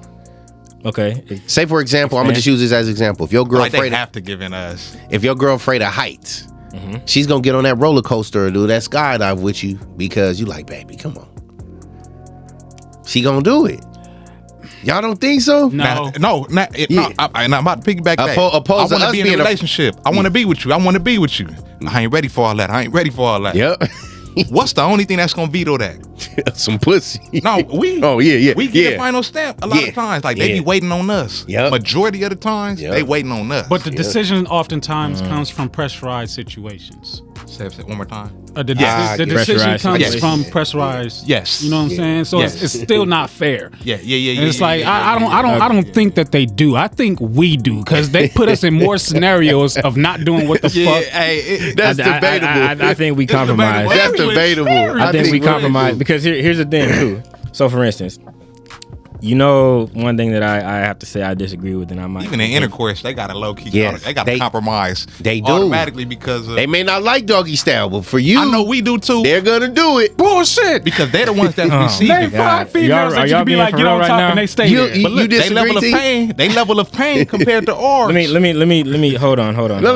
Okay. Say for example, I'm gonna just use this as an example. If your girl they have to give in us. If your girl afraid of heights, she's gonna get on that roller coaster or do that skydive with you because you like, baby, come on. She gonna do it. Y'all don't think so? No. I'm about to piggyback that. Opposed to I want to us be in being a relationship. I want to be with you. I want to be with you. I ain't ready for all that. Yep. What's the only thing that's gonna veto that? Some pussy. No, we. Oh yeah. We get the final stamp a lot of times. Like they be waiting on us. Yep. Majority of the times, they waiting on us. But the decision oftentimes comes from pressurized situations. Say it one more time. The decision comes from pressurized. Yes. You know what I'm saying? So it's still not fair. Yeah. And it's like I don't think that they do. I think we do because they put us in more scenarios of not doing what the fuck. That's debatable. I think we compromise. That's debatable. I think we compromise because here's the thing too. So for instance, one thing that I have to say I disagree with, and I might even in intercourse they got a low key. They got to compromise. They do automatically because they may not like doggy style, but for you, I know we do too. They're gonna do it. Bullshit. Because they're the ones that's receiving. Name 5 females that you can be like, get on top and they stay there. But look, they level of pain compared to ours. Let me hold on. No.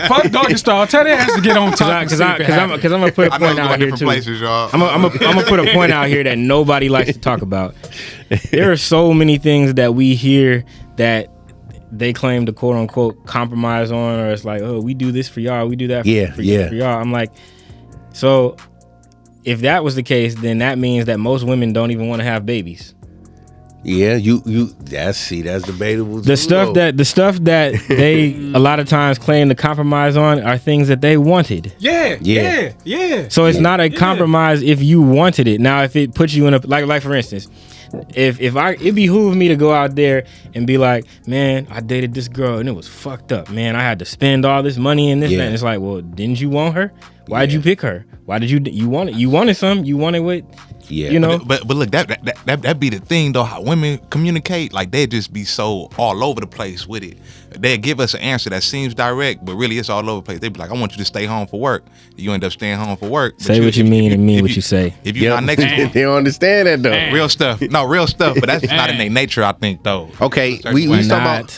Fuck doggy style. Tell their ass to get on top. Because I'm gonna put a point out here too. Places, y'all. I'm gonna put a point out here that nobody likes to talk about. There are so many things that we hear that they claim to quote unquote compromise on, or it's like, oh, we do this for y'all, we do that for y'all. I'm like, so if that was the case, then that means that most women don't even want to have babies. Yeah, that's debatable. The stuff that they a lot of times claim to compromise on are things that they wanted. Yeah. So it's not a compromise if you wanted it. Now, if it puts you in a like for instance, if it behooved me to go out there and be like, man, I dated this girl and it was fucked up, man. I had to spend all this money and this and that. And it's like, well, didn't you want her? Why did you pick her? Why did you want it? You wanted some. You wanted what? Yeah, But look, that be the thing though. How women communicate, like they just be so all over the place with it. They give us an answer that seems direct, but really it's all over the place. They be like, I want you to stay home for work. You end up staying home for work. Say what you mean and mean what you say. If you're not next to them, they don't understand that though. Real stuff. No, real stuff. But that's just not in their nature, I think though. Okay, we was talking about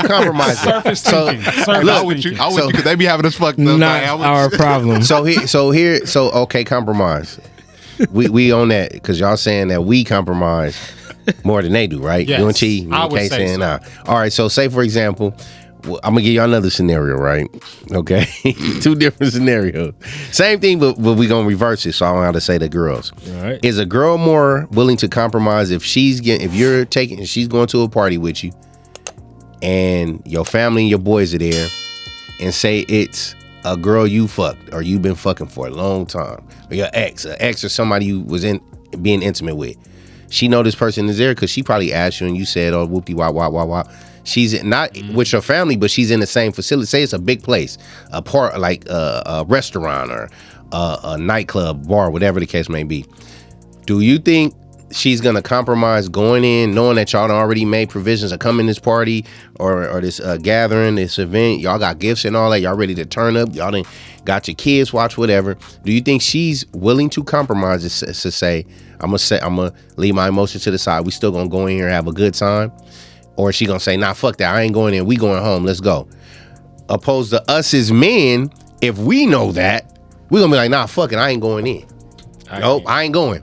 compromise. Surface thinking. I with you because they be having us fucked up. Not our problem. So okay, compromise. We on that because y'all saying that we compromise more than they do, right? Yes, you and T, I would say saying so. nah. All right, so say for example, I'm gonna give you another scenario, right? Okay, 2 different scenarios, same thing, but we gonna reverse it. So I don't have to say the girls. All right. Is a girl more willing to compromise if she's going to a party with you, and your family and your boys are there, and say it's a girl you fucked or you've been fucking for a long time, or your ex or somebody you was being intimate with. She know this person is there because she probably asked you and you said, oh, whoopty wah. She's not with your family, but she's in the same facility. Say it's a big place, a part like a restaurant or a nightclub, bar, whatever the case may be. Do you think she's gonna compromise going in, knowing that y'all done already made provisions of coming to this party or this gathering, this event? Y'all got gifts and all that. Y'all ready to turn up? Y'all done got your kids watch, whatever. Do you think she's willing to compromise to say, I'm gonna leave my emotions to the side. We still gonna go in here and have a good time? Or is she gonna say, nah, fuck that. I ain't going in. We going home. Let's go. Opposed to us as men, if we know that, we gonna be like, nah, fuck it. I ain't going in. Nope, I ain't going.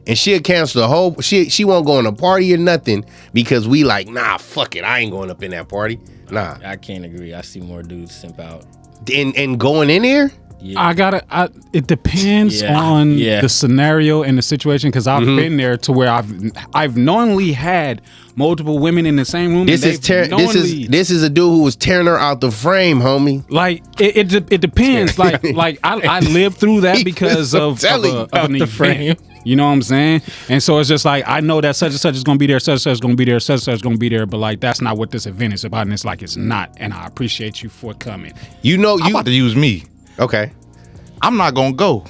And she'll cancel the whole. She won't go on a party or nothing because we like, nah, fuck it. I ain't going up in that party. Nah. I can't agree. I see more dudes simp out. And going in there? Yeah. It depends on the scenario and the situation because I've been there to where I've knowingly had multiple women in the same room. This is a dude who was tearing her out the frame, homie. Like it depends. like I lived through that because of an event. You know what I'm saying? And so it's just like I know that such and such is gonna be there, such and such is gonna be there, such and such is gonna be there, but like that's not what this event is about, and it's like it's not. And I appreciate you for coming. I'm about to use me. Okay. I'm not gonna go.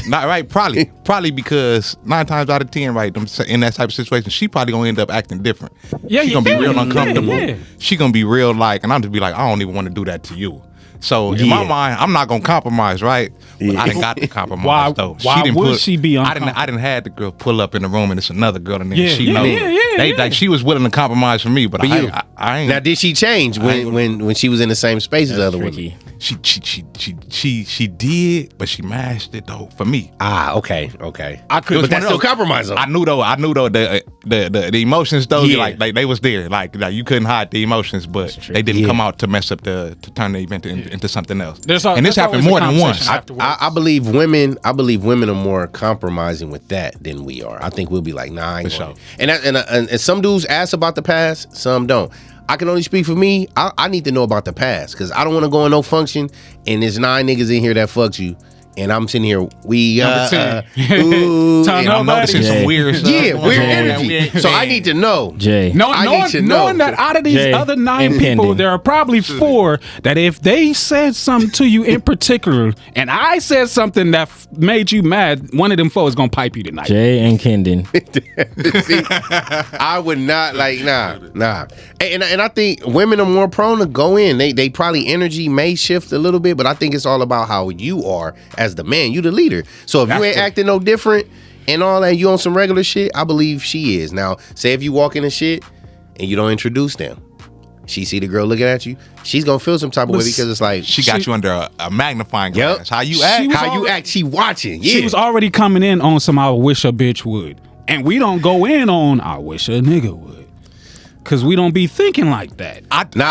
Not right, probably because 9 times out of 10, right, in that type of situation, she probably gonna end up acting different. Yeah, she gonna be real uncomfortable. Yeah. She gonna be real like, and I'm just be like, I don't even want to do that to you. So in my mind, I'm not gonna compromise, right? But I didn't got to compromise though. Why would she be uncomfortable? I didn't had the girl pull up in the room and it's another girl and then she like she was willing to compromise for me, but I ain't. Now did she change when she was in the same space as other women? She did, but she mashed it though for me. Okay. I could, But that's still compromise though. I knew though the emotions though, Yeah. like they was there. Like you couldn't hide the emotions, but they didn't come out to mess up to turn the event into something else. And this happened more than once. I believe women are more compromising with that than we are. I think we'll be like, nah, I ain't going. And some dudes ask about the past, some don't. I can only speak for me. I need to know about the past because I don't want to go in no function and there's 9 niggas in here that fucked you. And I'm sitting here, I'm noticing some weird stuff. Yeah, weird energy. So I need to know. Jay. Knowing that out of these Jay, other 9 people, Kendon. there are probably 4 that if they said something to you in particular, and I said something that made you mad, one of them 4 is gonna pipe you tonight. Jay and Kendon. See, I would not nah. And I think women are more prone to go in. They probably energy may shift a little bit, but I think it's all about how you are as the man. You the leader. So if you ain't acting no different and all that, you on some regular shit, I believe she is. Now, say if you walk in and shit and you don't introduce them, she see the girl looking at you, she's gonna feel some type of way because it's like she got you under a magnifying glass. How you act? She watching. Yeah. She was already coming in on some I wish a bitch would. And we don't go in on I wish a nigga would. Cause we don't be thinking like that.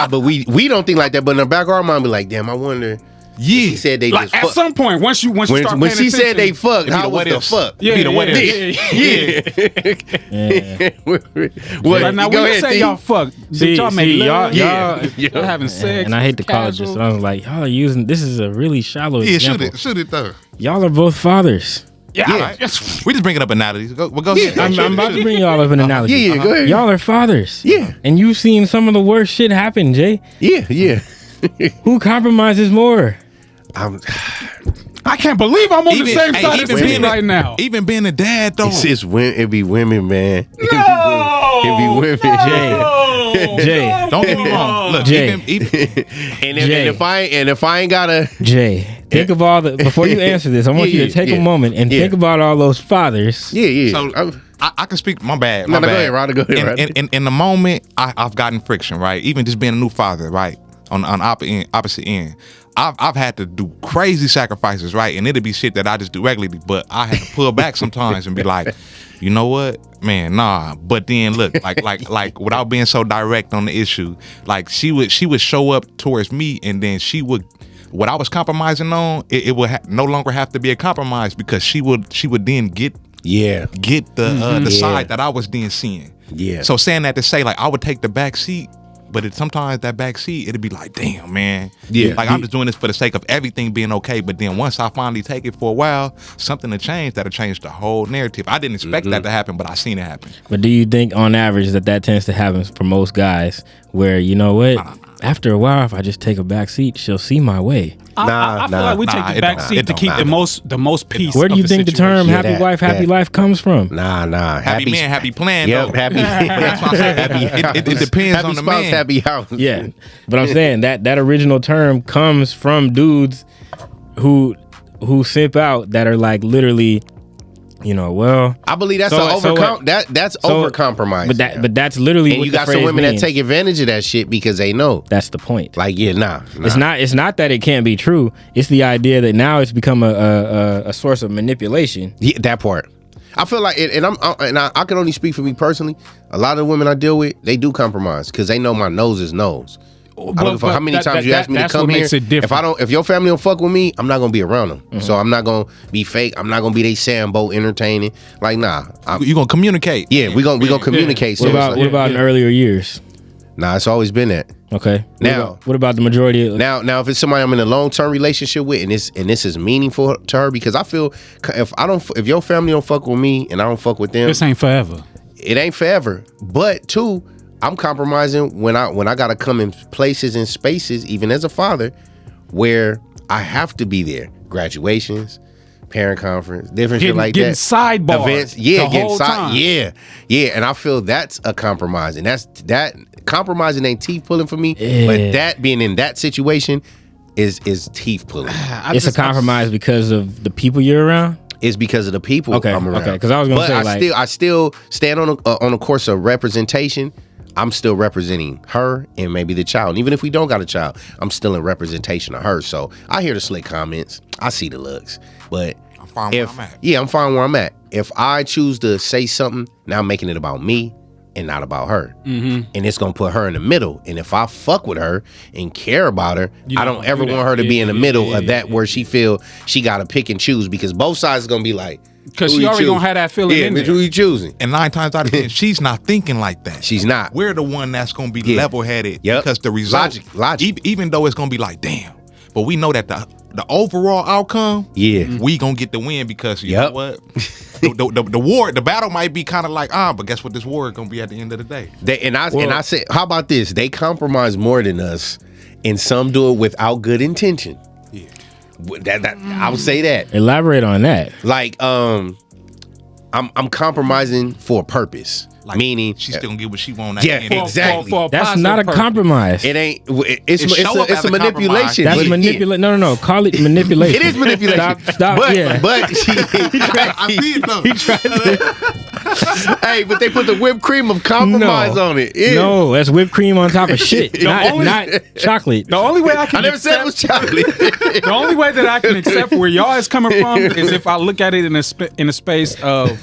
But we don't think like that. But in the back of our mind, be like, damn, I wonder. Yeah, she said they like just at some point when she start paying when she said they attention, fucked, how was the fuck? Yeah. Like, now when you say y'all fuck, did y'all make love? Y'all having sex? And I hate to call it this, but I was like, y'all are using this is a really shallow example. Shoot it though. Y'all are both fathers. Yeah. We just bringing up analogies. Go ahead. I'm about to bring y'all up an analogy. Yeah, go ahead. Y'all are fathers. Yeah. And you've seen some of the worst shit happen, Jay. Yeah. Who compromises more? I can't believe I'm on the same side as you right now. Even being a dad though. It be women, man. It be women. Jay. Don't get me wrong. Look, Jay. And if I ain't gotta Jay, think of all the before you answer this, I want you to take a moment and think about all those fathers. Yeah. So I can speak. My bad. Go ahead, Ryder. Go ahead. In the moment, I've gotten friction, right? Even just being a new father, right? On opposite end. I've had to do crazy sacrifices, right? And it'll be shit that I just do regularly, but I had to pull back sometimes and be like, you know what, man, nah. But then look, like without being so direct on the issue, like she would show up towards me, and then she would. What I was compromising on, it would no longer have to be a compromise because she would then get the side that I was then seeing. Yeah. So saying that to say, like, I would take the back seat. But sometimes that back seat, it'd be like, damn, man. Yeah. Like, I'm just doing this for the sake of everything being okay. But then once I finally take it for a while, something will change that'll change the whole narrative. I didn't expect that to happen, but I seen it happen. But do you think on average that tends to happen for most guys where, you know what, after a while, if I just take a back seat, she'll see my way? I feel like we take the back seat to keep the most peace. Where do you think the term happy wife, happy life comes from? Nah. Happy man, happy plan, Yep, though. happy. That's why I said it depends happy on the spouse, man. happy house. Yeah. But I'm saying that original term comes from dudes who simp out that are like literally, you know, well, I believe that's that's over compromise. But that's literally and what you the got some phrase women means. that take advantage of that shit because they know. That's the point. Like, nah. It's not that it can't be true. It's the idea that now it's become a source of manipulation. Yeah, that part. I feel like, I can only speak for me personally. A lot of the women I deal with, they do compromise because they know my nose is nose. I don't know how many times you ask me to come here. If your family don't fuck with me, I'm not gonna be around them. Mm-hmm. So I'm not gonna be fake. I'm not gonna be they Sambo entertaining. Like, nah. You gonna communicate? Yeah, we gonna communicate. What about in earlier years? Nah, it's always been that. Okay. Now, what about the majority of now if it's somebody I'm in a long-term relationship with and this is meaningful to her, because I feel if your family don't fuck with me and I don't fuck with them, this ain't forever. It ain't forever. But two, I'm compromising when I gotta come in places and spaces, even as a father, where I have to be there. Graduations, parent conference, different shit like getting that. Sidebar events, and I feel that's a compromise, and that compromising ain't teeth pulling for me, but that being in that situation is teeth pulling. It's a compromise because of the people you're around. It's because of the people I'm around. Okay, because I was gonna say, I still stand on a course of representation. I'm still representing her and maybe the child. And even if we don't got a child, I'm still in representation of her. So I hear the slick comments. I see the looks. But I'm fine where I'm at. Yeah, I'm fine where I'm at. If I choose to say something, now I'm making it about me and not about her. And it's going to put her in the middle. And if I fuck with her and care about her, I don't ever want her to be in the middle of that where she feel she got to pick and choose, because both sides are going to be like, because she already going to have that feeling in there. Who you choosing? And 9 times out of 10, she's not thinking like that. She's not. We're the one that's going to be level-headed because the result, logic. Even though it's going to be like, damn, but we know that the overall outcome, we going to get the win, because you know what? The war, the battle might be kind of like, but guess what? This war is going to be at the end of the day. And I said, how about this? They compromise more than us, and some do it without good intention. Yeah. I would say that. Elaborate on that. Like, I'm compromising for a purpose. Like, meaning she's still gonna get what she want. Exactly. For that's not a compromise. It ain't. It's a manipulation. That's manipulation. No. Call it manipulation. It is manipulation. Stop. But I see it though. He tried to. Hey, but they put the whipped cream of compromise on it. Yeah. No, that's whipped cream on top of shit. not chocolate. The only way I can never said it was chocolate. The only way that I can accept where y'all is coming from is if I look at it in a space of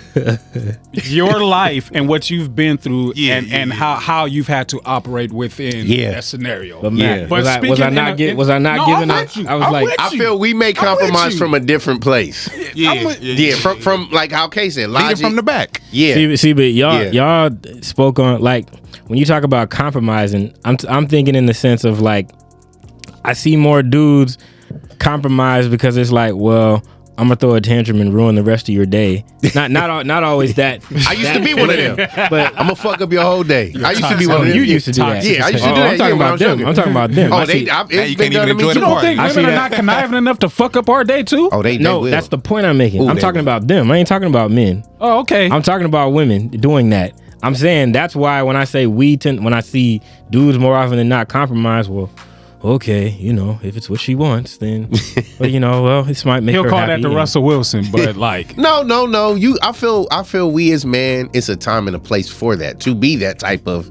your life and what you've been through and how you've had to operate within that scenario. But man, was I not giving up? I was like, I feel we may compromise from a different place. From like how Kay said, logic from the back. Yeah. See, but y'all spoke on, like, when you talk about compromising, I'm thinking in the sense of, like, I see more dudes compromise because it's like, well, I'm gonna throw a tantrum and ruin the rest of your day. Not always that. I used to be one of them, but I'm gonna fuck up your whole day. I used to be one of them. You used to do that. Yeah, I used to do that. I'm talking about them. I'm talking about them. Oh, it's been done to me. You don't think women are not conniving enough to fuck up our day too? Oh, they no. will. That's the point I'm making. I'm talking about them. I ain't talking about men. Oh, okay. I'm talking about women doing that. I'm saying that's why when I say when I see dudes more often than not compromise, well, okay, if it's what she wants, then, but this might make her He'll call happy. that the Russell Wilson, but like, no. I feel we as man, it's a time and a place for that, to be that type of,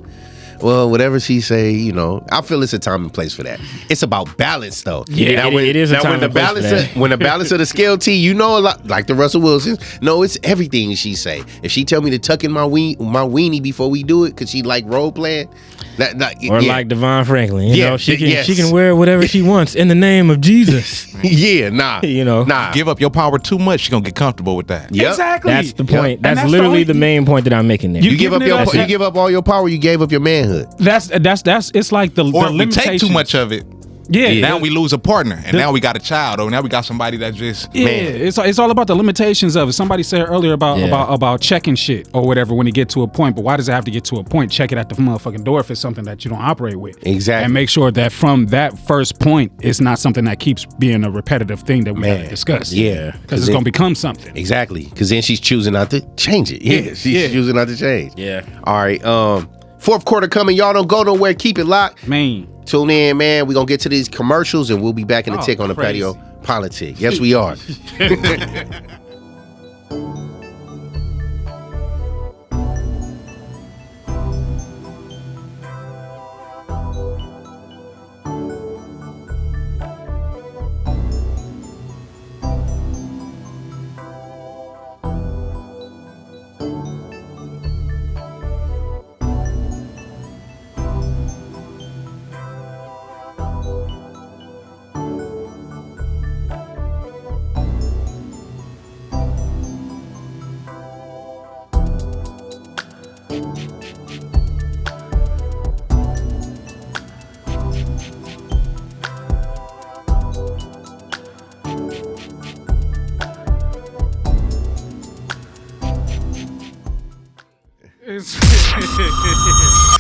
well, whatever she say, I feel it's a time and place for that. It's about balance, though. Yeah, it is a time and place for that. When the balance of the scale T, a lot, like the Russell Wilsons. No, it's everything she say. If she tell me to tuck in my weenie before we do it, because she like role playing. Like Devon Franklin, she can yes. wear whatever she wants in the name of Jesus. Nah. Give up your power too much, she's gonna get comfortable with that. Yep. Exactly. That's the point. Yep. That's literally the main point that I'm making there. You give up all your power, you gave up your manhood. That's it's like the Or if we limitation. take too much of it. Yeah. Now we lose a partner, and now we got a child, or now we got somebody that just it's all about the limitations of it. Somebody said earlier about checking shit or whatever when it get to a point. But why does it have to get to a point? Check it at the motherfucking door if it's something that you don't operate with. Exactly. And make sure that from that first point, it's not something that keeps being a repetitive thing that we gotta discuss. Yeah, because it's gonna become something. Exactly. Because then she's choosing not to change it. She's choosing not to change. Yeah. All right. Fourth quarter coming. Y'all don't go nowhere. Keep it locked. Man. Tune in, man. We're going to get to these commercials, and we'll be back in the tick on the crazy. Patio PolitiCz. Yes, we are.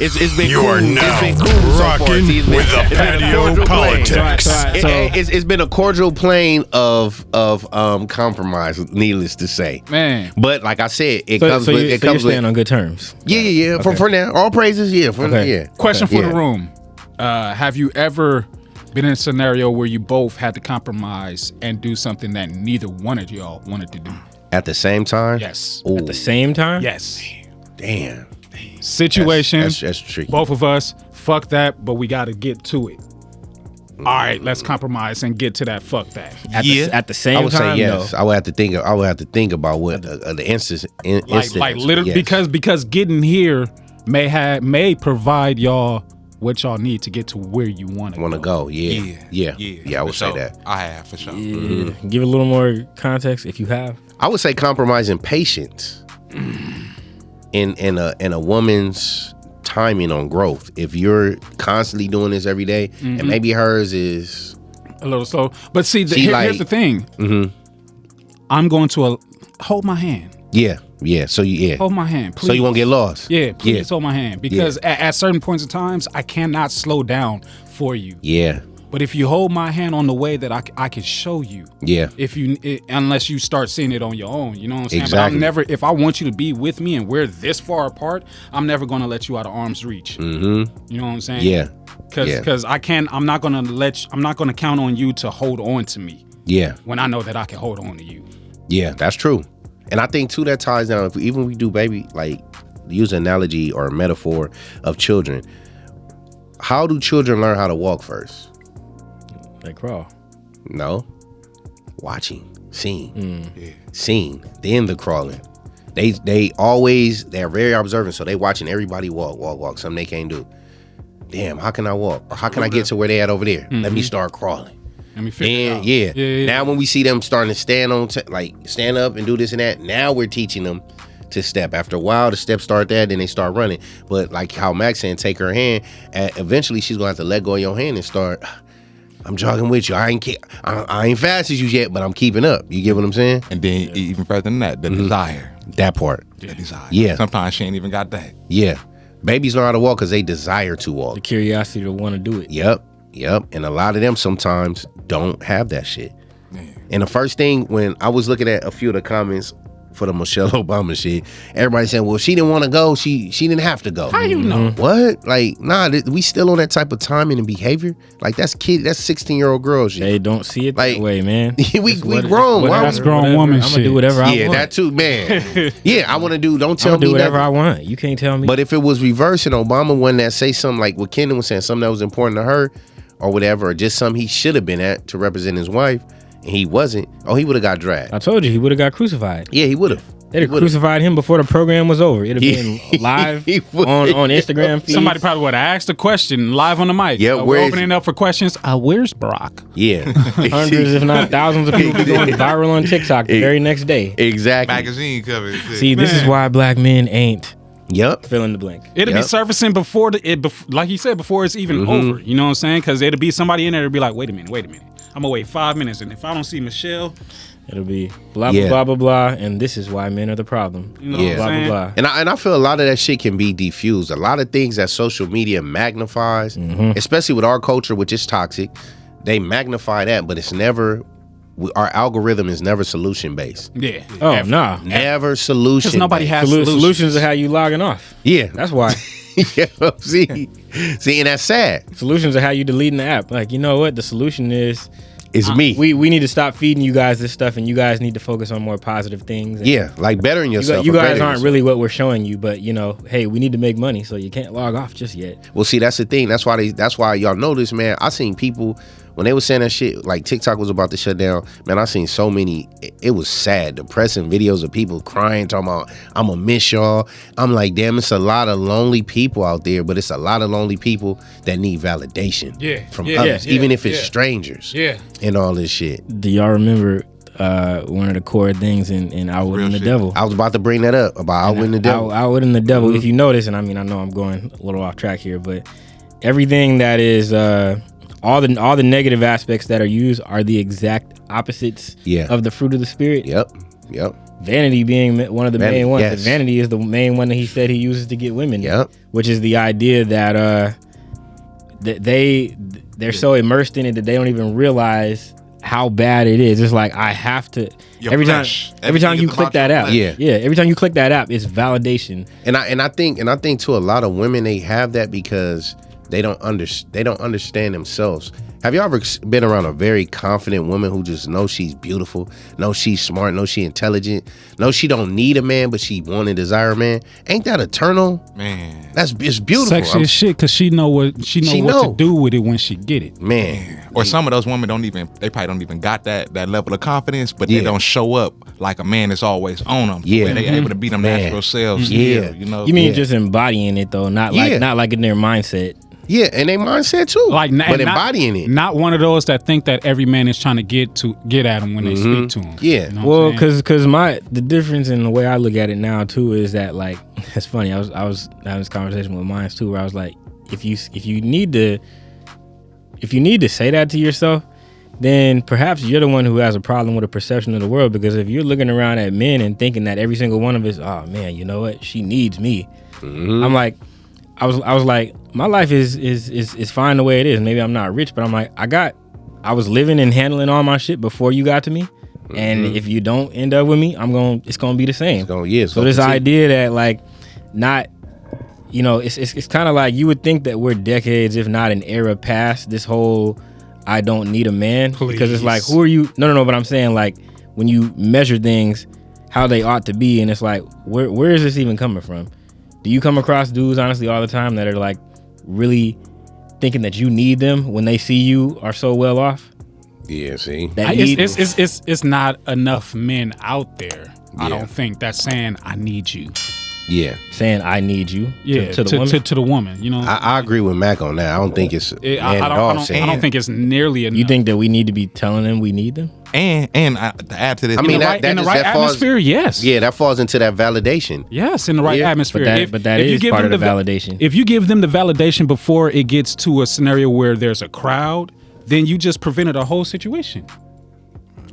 It's been You cool. are now It's been cool so far. rocking See, with the Patio PolitiCz. It's been a cordial plane of compromise, needless to say. Man. But like I said, it So comes you're with staying on good terms. Yeah. For now, all praises. Yeah. Question for Yeah. the room. Have you ever been in a scenario where you both had to compromise and do something that neither one of y'all wanted to do? At the same time. Yes. Ooh, At the same time? Yes. damn. situation. That's tricky. Both of us, fuck that, but we got to get to it. All right, let's compromise and get to that. Fuck that. At the same I would time, say yes. though. I would have to think about what the instance. Like literally, yes. because getting here may provide y'all what y'all need to get to where you want to go. Yeah. I would say that. I have for sure. Yeah. Give it a little more context if you have. I would say compromising patience in a woman's timing on growth. If you're constantly doing this every day, and maybe hers is a little slow, but see, here's the thing. I'm going to hold my hand. Yeah. So hold my hand, please. So you won't get lost. Yeah, please hold my hand, because at certain points in times I cannot slow down for you. Yeah. But if you hold my hand on the way that I can show you, unless you start seeing it on your own, you know what I'm saying? Exactly. But if I want you to be with me and we're this far apart, I'm never going to let you out of arm's reach. You know what I'm saying? Yeah. Because I'm not going to count on you to hold on to me. Yeah. When I know that I can hold on to you. Yeah, that's true. And I think too that ties down. If we do baby, like use an analogy or a metaphor of children. How do children learn how to walk first? They crawl. No. Watching, seeing, then the crawling. They're very observant, so they watching everybody walk. Something they can't do. Damn, how can I walk? Or how can I get to where they at over there? Let me start crawling. Let me figure it out. Yeah. Now when we see them starting to stand up and do this and that, now we're teaching them to step. After a while, the steps start there, then they start running. But like how Max saying, take her hand, and eventually she's gonna have to let go of your hand and start. I'm jogging with you. I ain't fast as you yet, but I'm keeping up. You get what I'm saying? And then even further than that, the desire. That part. The desire. Yeah. Sometimes she ain't even got that. Yeah. Babies learn how to walk because they desire to walk. The curiosity to want to do it. Yep. And a lot of them sometimes don't have that shit. Man. And the first thing, when I was looking at a few of the comments for the Michelle Obama shit, everybody saying, well, she didn't want to go. She didn't have to go. How you know? What? Like, nah, we still on that type of timing and behavior. Like, that's 16-year-old girls shit. They don't see it that way, man. we grown. That's grown woman shit. I'm going to do whatever I want. Yeah, that too, man. Yeah, I want to do, don't tell me do whatever I want. You can't tell me. But if it was reversed and Obama one that say something like what Kendon was saying, something that was important to her or whatever, or just something he should have been at to represent his wife, and he wasn't, he would have got dragged. I told you, he would have got crucified. Yeah, he would have. They'd have crucified him before the program was over. It'd have been live on Instagram feeds. Somebody probably would have asked a question live on the mic. Yeah, we're opening up for questions. Where's Barack? Yeah. Hundreds, if not thousands of people going viral on TikTok the very next day. Exactly. Magazine cover. See, this is why black men ain't. Yep. Fill in the blank. It'll be surfacing before like he said, before it's even over. You know what I'm saying? Because it'll be somebody in there that'll be like, wait a minute. I'm going to wait 5 minutes. And if I don't see Michelle, it'll be blah, blah, blah, blah, blah. And this is why men are the problem. You know what I'm blah, saying? blah, blah. And I feel a lot of that shit can be diffused. A lot of things that social media magnifies, especially with our culture, which is toxic, they magnify that, but it's never, our algorithm is never solution based. Yeah. Oh, no. Never solution. Because nobody has solutions are how you logging off. Yeah. That's why. See, and that's sad. Solutions are how you deleting the app. Like, you know what? The solution is me. We need to stop feeding you guys this stuff, and you guys need to focus on more positive things. Yeah, like bettering yourself. You guys aren't really what we're showing you, but hey, we need to make money, so you can't log off just yet. Well, see, that's the thing. That's why y'all know this, man. I seen people when they were saying that shit, like TikTok was about to shut down. Man, I seen so many. It was sad, depressing videos of people crying, talking about, "I'm gonna miss y'all." I'm like, damn, it's a lot of lonely people out there, but it's a lot of lonely people that need validation from others, even if it's strangers. Yeah. And all this shit. Do y'all remember one of the core things in Outwitting the Devil? I was about to bring that up about Outwitting the Devil. Outwitting the Devil. If you notice, and I know I'm going a little off track here, but everything that is all the negative aspects that are used are the exact opposites of the fruit of the spirit. Yep. Vanity being one of the main ones. Yes. Vanity is the main one that he said he uses to get women. Yep. Which is the idea that they're so immersed in it that they don't even realize how bad it is. It's like, I have to. Every time you click that app, every time you click that app, it's validation. And I think to a lot of women, they have that because they don't understand themselves. Have y'all ever been around a very confident woman who just knows she's beautiful, knows she's smart, knows she's intelligent, knows she don't need a man, but she want and desire a man? Ain't that a turn on? Man. It's beautiful. Sexy as shit because she know what to do with it when she get it. Man. Or some of those women they probably don't even got that level of confidence, but they don't show up like a man is always on them. Yeah. Where they able to be them natural selves. Yeah. Still, you know. You mean just embodying it though, not like in their mindset. Yeah, and they mindset too. But embodying it. Not one of those that think that every man is trying to get at him when they speak to him. Yeah. You know Well, because the difference in the way I look at it now too is that, like, it's funny. I was having this conversation with mine too, where I was like, if you need to say that to yourself, then perhaps you're the one who has a problem with a perception of the world. Because if you're looking around at men and thinking that every single one of us, oh man, you know what, she needs me. I'm like, I was like, my life is fine the way it is. Maybe I'm not rich, but I'm like, I was living and handling all my shit before you got to me. And if you don't end up with me, it's gonna be the same. So this idea that, like, not, you know, it's kind of like you would think that we're decades, if not an era past this whole I don't need a man. Please. Because it's like, who are you? No, but I'm saying, like, when you measure things how they ought to be, and it's like, where is this even coming from? Do you come across dudes, honestly, all the time that are, like, really thinking that you need them when they see you are so well off? Yeah, see? It's not enough men out there, I Yeah. don't think, that's saying, I need you. Yeah. Saying I need you To the woman, you know? I agree with Mac on that. I don't think it's I don't think it's nearly enough. You think that we need to be telling them we need them? And to add to this, I mean, in the right atmosphere, yes. Yeah, that falls into that validation. Yes, in the right atmosphere. But that is part of the validation. If you give them the validation before it gets to a scenario where there's a crowd, then you just prevented a whole situation.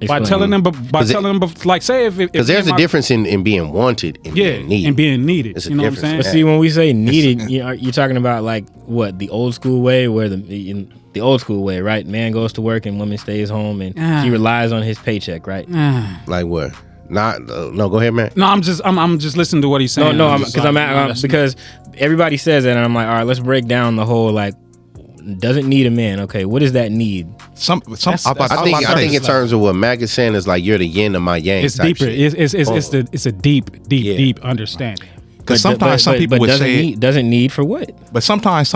By telling them, like, say if because there's a difference in being wanted and being needed. And being needed. It's a you know what I'm difference. saying? But see, when we say needed, you're talking about, like, what, the old school way, where the old school way, right? Man goes to work and woman stays home, and she relies on his paycheck, right? Like what? Not no. Go ahead, man. No, I'm just listening to what he's saying. Because everybody says that, and I'm like, all right, let's break down the whole, like, doesn't need a man. Okay, what does that need? I think in terms of what Mac is saying is like, you're the yin of my yang. It's deeper. It's a deep understanding. Because sometimes some people would say doesn't need for what? But sometimes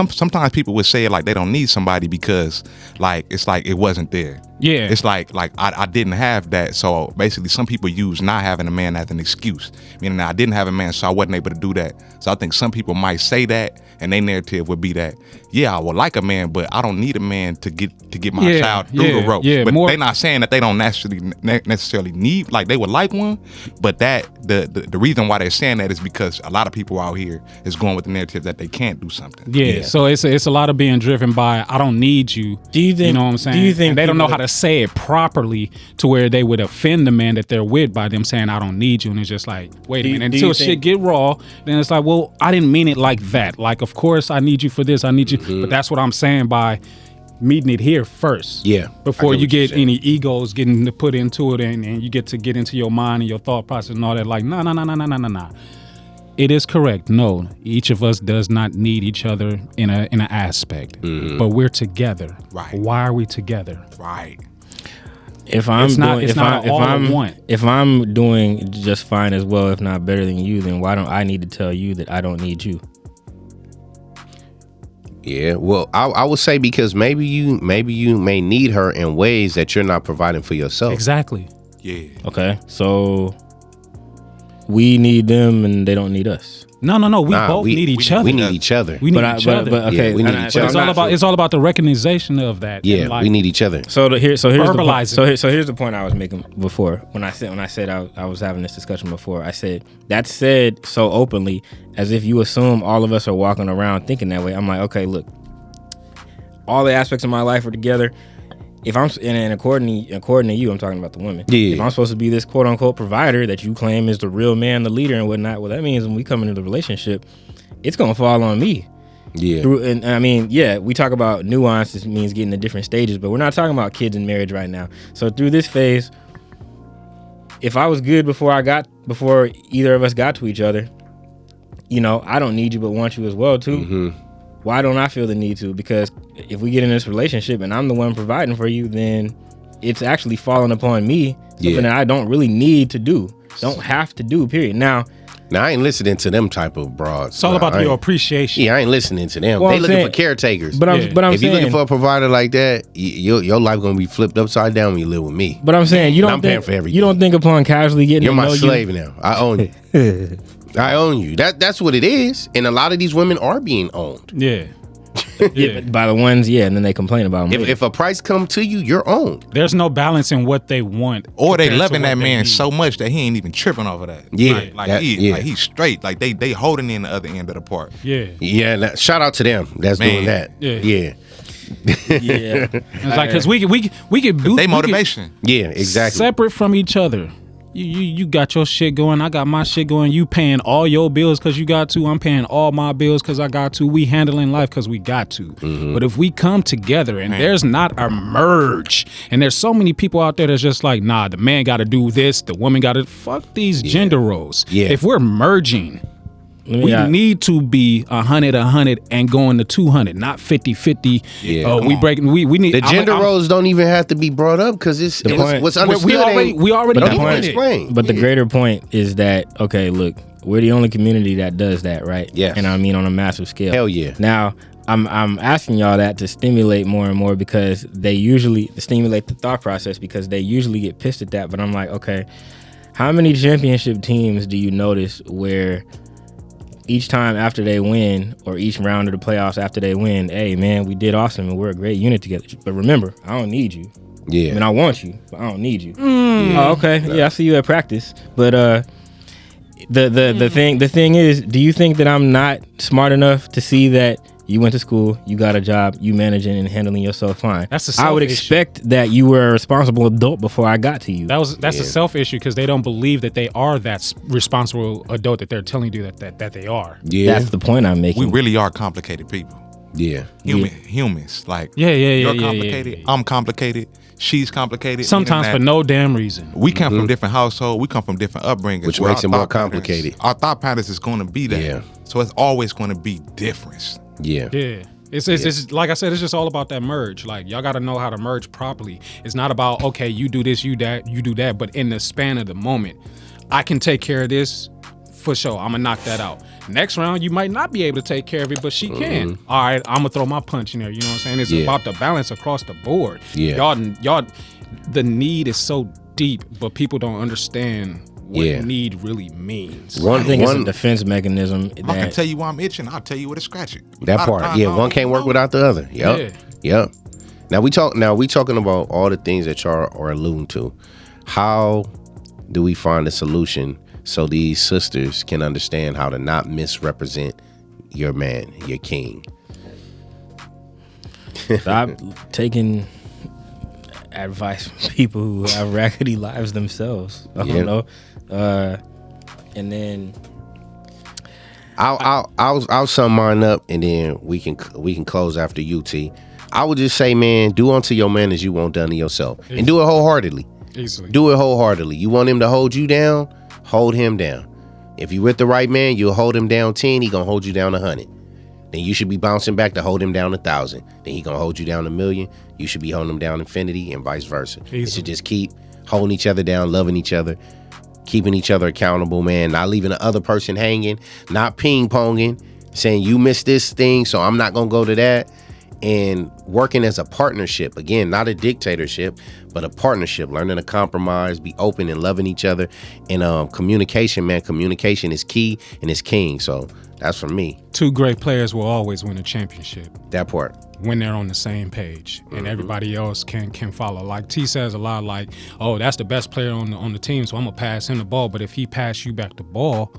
people would say it like they don't need somebody because, like, it's like it wasn't there. Yeah. It's like I didn't have that. So basically some people use not having a man as an excuse. Meaning I didn't have a man, so I wasn't able to do that. So I think some people might say that, and their narrative would be that, yeah, I would like a man, but I don't need a man to get my child through the ropes. But they're not saying that they don't necessarily need, like, they would like one, but that the reason why they're saying that is because a lot of people out here is going with the narrative that they can't do something. Yeah. So it's a lot of being driven by, I don't need you. Do you think? You know what I'm saying? Do you think and they don't know how to say it properly to where they would offend the man that they're with by them saying, I don't need you, and it's just like, wait a minute, until shit get raw, then it's like, well, I didn't mean it like that. Like, of course I need you for this, I need you, but that's what I'm saying by meeting it here first. Yeah. Before you get any egos getting to put into it, and you get into your mind and your thought process and all that. Like, nah. It is correct. No, each of us does not need each other in an aspect, but we're together. Right. Why are we together? Right. If I'm doing just fine as well, if not better than you, then why don't I need to tell you that I don't need you? Yeah, well, I would say because maybe you may need her in ways that you're not providing for yourself. Exactly. Yeah. Okay, so we need them and they don't need us. No. We both need each other. We need each other. We need each other. But okay, we need each other. It's all about the recognition of that. Yeah, like, we need each other. So here's verbalize the point. So here's the point I was making before when I said I was having this discussion before. I said that said so openly as if you assume all of us are walking around thinking that way. I'm like, okay, look, all the aspects of my life are together. If I'm according to you, I'm talking about the women. Yeah. If I'm supposed to be this quote unquote provider that you claim is the real man, the leader, and whatnot, well, that means when we come into the relationship, it's gonna fall on me. Yeah. And I mean, yeah, we talk about nuances means getting to different stages, but we're not talking about kids in marriage right now. So through this phase, if I was good before either of us got to each other, you know, I don't need you but want you as well too. Why don't I feel the need to? Because if we get in this relationship and I'm the one providing for you, then it's actually falling upon me, something that I don't really need to do, don't have to do, period. Now, I ain't listening to them type of broads. It's all about your appreciation. Yeah, I ain't listening to them. Well, they I'm looking saying- for caretakers. but I'm if you're saying, looking for a provider like that, your life gonna be flipped upside down when you live with me. but I'm saying, I'm paying for everything. you don't think upon casually getting You're to my know slave now. I own you. I own you. That's what it is. And a lot of these women are being owned. Yeah. you by the ones, and then they complain about them. If a price come to you, you're owned. There's no balance in what they want. Or they compared to loving what that they man need. so much that he ain't even tripping over that. Yeah, like he's straight. Like they holding in the other end of the part. Yeah. Yeah, shout out to them. That's Man. doing that. Yeah. Yeah. Yeah, It's like, because we could do They motivation. Yeah, exactly. separate from each other. You got your shit going. I got my shit going. You paying all your bills because you got to. I'm paying all my bills because I got to. We handling life because we got to. But if we come together and there's not a merge, and there's so many people out there that's just like, nah, the man got to do this, the woman got to fuck these gender roles. Yeah. If we're merging, we Yeah. need to be 100 and going to 200, not 50-50. Yeah. We need The gender I'm- roles don't even have to be brought up because it's point- what's understood. we already But the doing point- it. explain. But the greater point is that, okay, look, we're the only community that does that, right? Yes. And I mean on a massive scale. Hell yeah. Now, I'm asking y'all that to stimulate more and more because they usually stimulate the thought process because they usually get pissed at that. But I'm like, okay, how many championship teams do you notice where each time after they win or each round of the playoffs after they win, hey man, we did awesome and we're a great unit together. But remember, I don't need you. Yeah. I mean, I want you, but I don't need you. Oh, okay. Yeah, I see you at practice. But the thing is, do you think that I'm not smart enough to see that you went to school, you got a job, you managing and handling yourself fine? That's a I would self issue. expect that you were a responsible adult before I got to you. That's a self issue because they don't believe that they are that responsible adult that they're telling you that they are. Yeah. That's the point I'm making. We really are complicated people. Yeah. Humans. Like you're complicated. yeah. I'm complicated. She's complicated. Sometimes for no damn reason. We come from different households. We come from different upbringings, Which where makes our it more thought patterns- complicated. Our thought patterns is going to be that. Yeah. So it's always going to be difference. Yeah. Yeah. It's like I said, it's just all about that merge. Like, y'all got to know how to merge properly. It's not about, okay, you do this, you do that. But in the span of the moment, I can take care of this for sure. I'm going to knock that out. Next round, you might not be able to take care of it, but she can. All right, I'm going to throw my punch in there. You know what I'm saying? It's about the balance across the board. Yeah. Y'all, the need is so deep, but people don't understand what need really means. I think it's a defense mechanism. I can tell you why I'm itching. I'll tell you where to scratch it. That part. Yeah, one can't work without the other. Yep. Yep. Now we talking about all the things that y'all are alluding to. How do we find a solution so these sisters can understand how to not misrepresent your man, your king? Stop taking advice from people who have raggedy lives themselves. I don't know. And then I'll sum mine up, and then we can close after UT. I would just say, man, do unto your man as you want done to yourself, and do it wholeheartedly. Easily. Do it wholeheartedly. You want him to hold you down, hold him down. If you with the right man, you'll hold him down 10. He gonna hold you down 100. Then you should be bouncing back to hold him down 1,000. Then he gonna hold you down 1,000,000. You should be holding him down infinity, and vice versa. It should just keep holding each other down, loving each other, keeping each other accountable, man. Not leaving the other person hanging, not ping-ponging, saying you missed this thing, so I'm not gonna go to that. And working as a partnership, again, not a dictatorship, but a partnership, learning to compromise, be open and loving each other. And communication, man, communication is key and is king. So that's for me. Two great players will always win a championship That part. when they're on the same page and everybody else can follow. Like T says a lot, like, oh, that's the best player on the team, so I'm gonna pass him the ball. But if he pass you back the ball,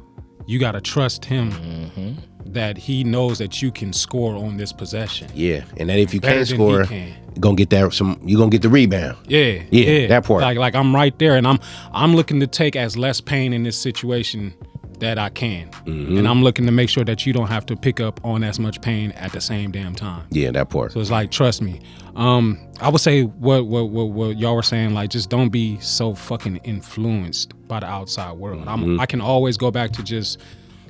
you gotta trust him that he knows that you can score on this possession. Yeah. And that if you Better can't than score, he can. you're gonna get you're gonna get the rebound. Yeah, that part. Like I'm right there, and I'm looking to take as less pain in this situation that I can, and I'm looking to make sure that you don't have to pick up on as much pain at the same damn time. Yeah, that part. So it's like, trust me. I would say what y'all were saying, like, just don't be so fucking influenced by the outside world. I can always go back to just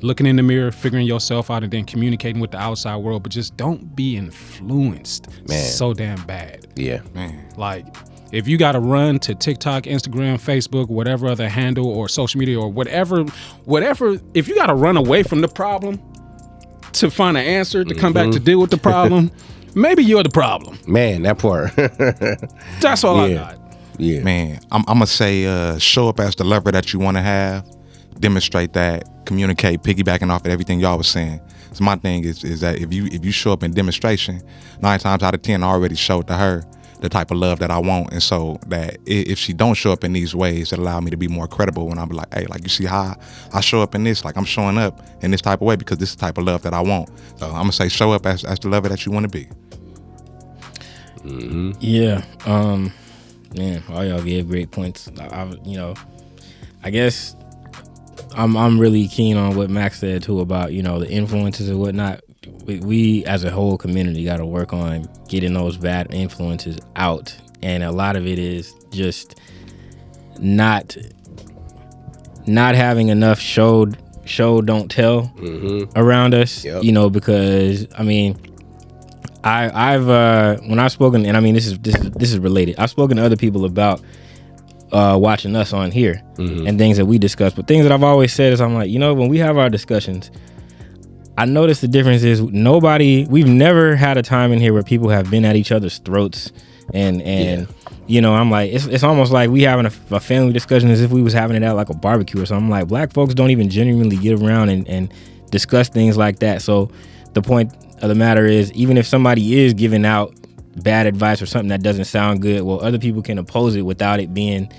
looking in the mirror, figuring yourself out, and then communicating with the outside world. But just don't be influenced so damn bad. Yeah. Man. Like, if you got to run to TikTok, Instagram, Facebook, whatever other handle or social media or whatever, if you got to run away from the problem to find an answer, to come back to deal with the problem, maybe you're the problem. Man, that part. That's all I got. Yeah. Man, I'm gonna say show up as the lover that you want to have, demonstrate that, communicate, piggybacking off of everything y'all was saying. So my thing is that if you show up in demonstration, 9 times out of 10 I already showed to her the type of love that I want, and so that if she don't show up in these ways, it allow me to be more credible when I'm like, hey, like, you see how I show up in this, like I'm showing up in this type of way because this is the type of love that I want. So I'm gonna say show up as the lover that you want to be. Mm-hmm. Yeah. Man, all y'all gave great points. I guess I'm really keen on what Max said too about, the influences and whatnot. We as a whole community got to work on getting those bad influences out, and a lot of it is just not having enough show don't tell around us. Yep. Because I mean, I've when I've spoken, and I mean this is related. I've spoken to other people about watching us on here and things that we discuss. But things that I've always said is, I'm like, when we have our discussions, I noticed the difference is we've never had a time in here where people have been at each other's throats and I'm like, it's almost like we having a family discussion as if we was having it at like a barbecue or something. I'm like, black folks don't even genuinely get around and discuss things like that. So the point of the matter is, even if somebody is giving out bad advice or something that doesn't sound good, well, other people can oppose it without it being,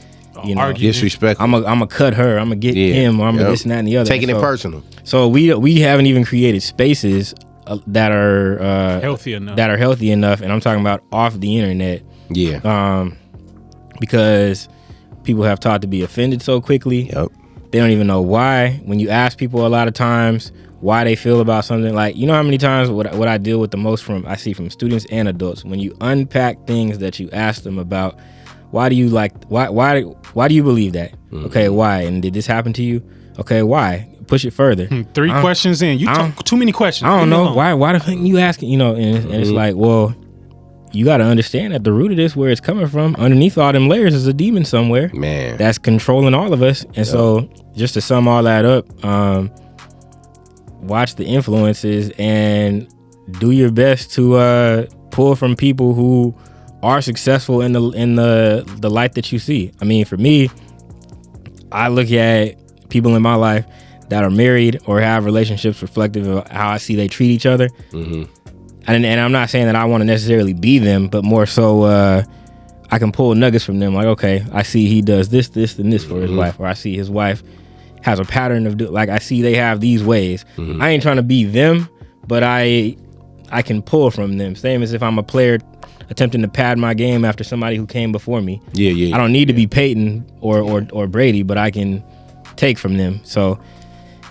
disrespectful. I'm gonna cut her, I'm gonna get him, or I'm gonna this and that and the other. Taking it personal. So we haven't even created spaces that are healthy enough. And I'm talking about off the internet. Yeah. Because people have taught to be offended so quickly. Yep. They don't even know why. When you ask people a lot of times why they feel about something, like, how many times what I deal with the most I see from students and adults, when you unpack things that you ask them about, why do you believe that? Okay, why? And did this happen to you? Okay, why? Push it further. 3 questions in. You talk too many questions. I don't know. Why the fuck you asking? And it's like, well, you got to understand at the root of this, where it's coming from, underneath all them layers is a demon somewhere, man, that's controlling all of us. And so just to sum all that up, watch the influences and do your best to pull from people who are successful in the light that you see. I mean, for me, I look at people in my life that are married or have relationships reflective of how I see they treat each other. And I'm not saying that I want to necessarily be them, but more so I can pull nuggets from them. Like, okay, I see he does this, and this for his wife, or I see his wife has a pattern of I see they have these ways. I ain't trying to be them, but I can pull from them. Same as if I'm a player attempting to pad my game after somebody who came before me. I don't need to be Peyton or Brady, but I can take from them. So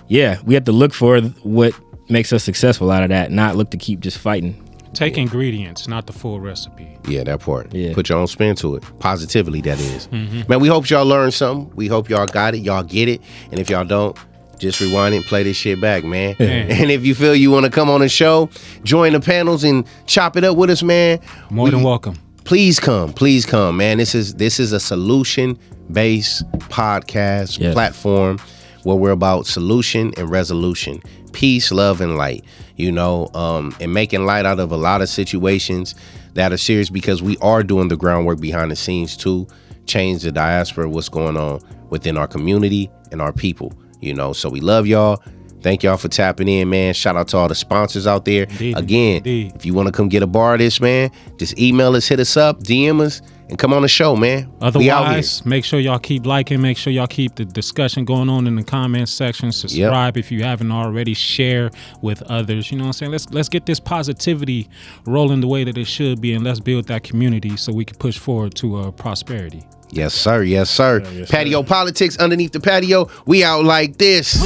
yeah, we have to look for what makes us successful out of that, not look to keep just fighting. Take ingredients, not the full recipe. Yeah, that part. Yeah. Put your own spin to it. Positively, that is. Man, we hope y'all learned something. We hope y'all got it. Y'all get it. And if y'all don't, just rewind it and play this shit back, man. And if you feel you want to come on the show, join the panels and chop it up with us, man. More than welcome. Please come, man. This is a solution-based podcast platform where we're about solution and resolution, peace, love, and light. And making light out of a lot of situations that are serious, because we are doing the groundwork behind the scenes to change the diaspora, what's going on within our community and our people. So we love y'all. Thank y'all for tapping in, man. Shout out to all the sponsors out there. Again, if you want to come get a bar of this, man, just email us, hit us up, DM us, and come on the show, man. Otherwise, make sure y'all keep liking. Make sure y'all keep the discussion going on in the comment section. Subscribe if you haven't already. Share with others. You know what I'm saying? Let's get this positivity rolling the way that it should be, and let's build that community so we can push forward to prosperity. Yes, sir. Yes, sir. Patio PolitiCz, Underneath the Patio. We out like this.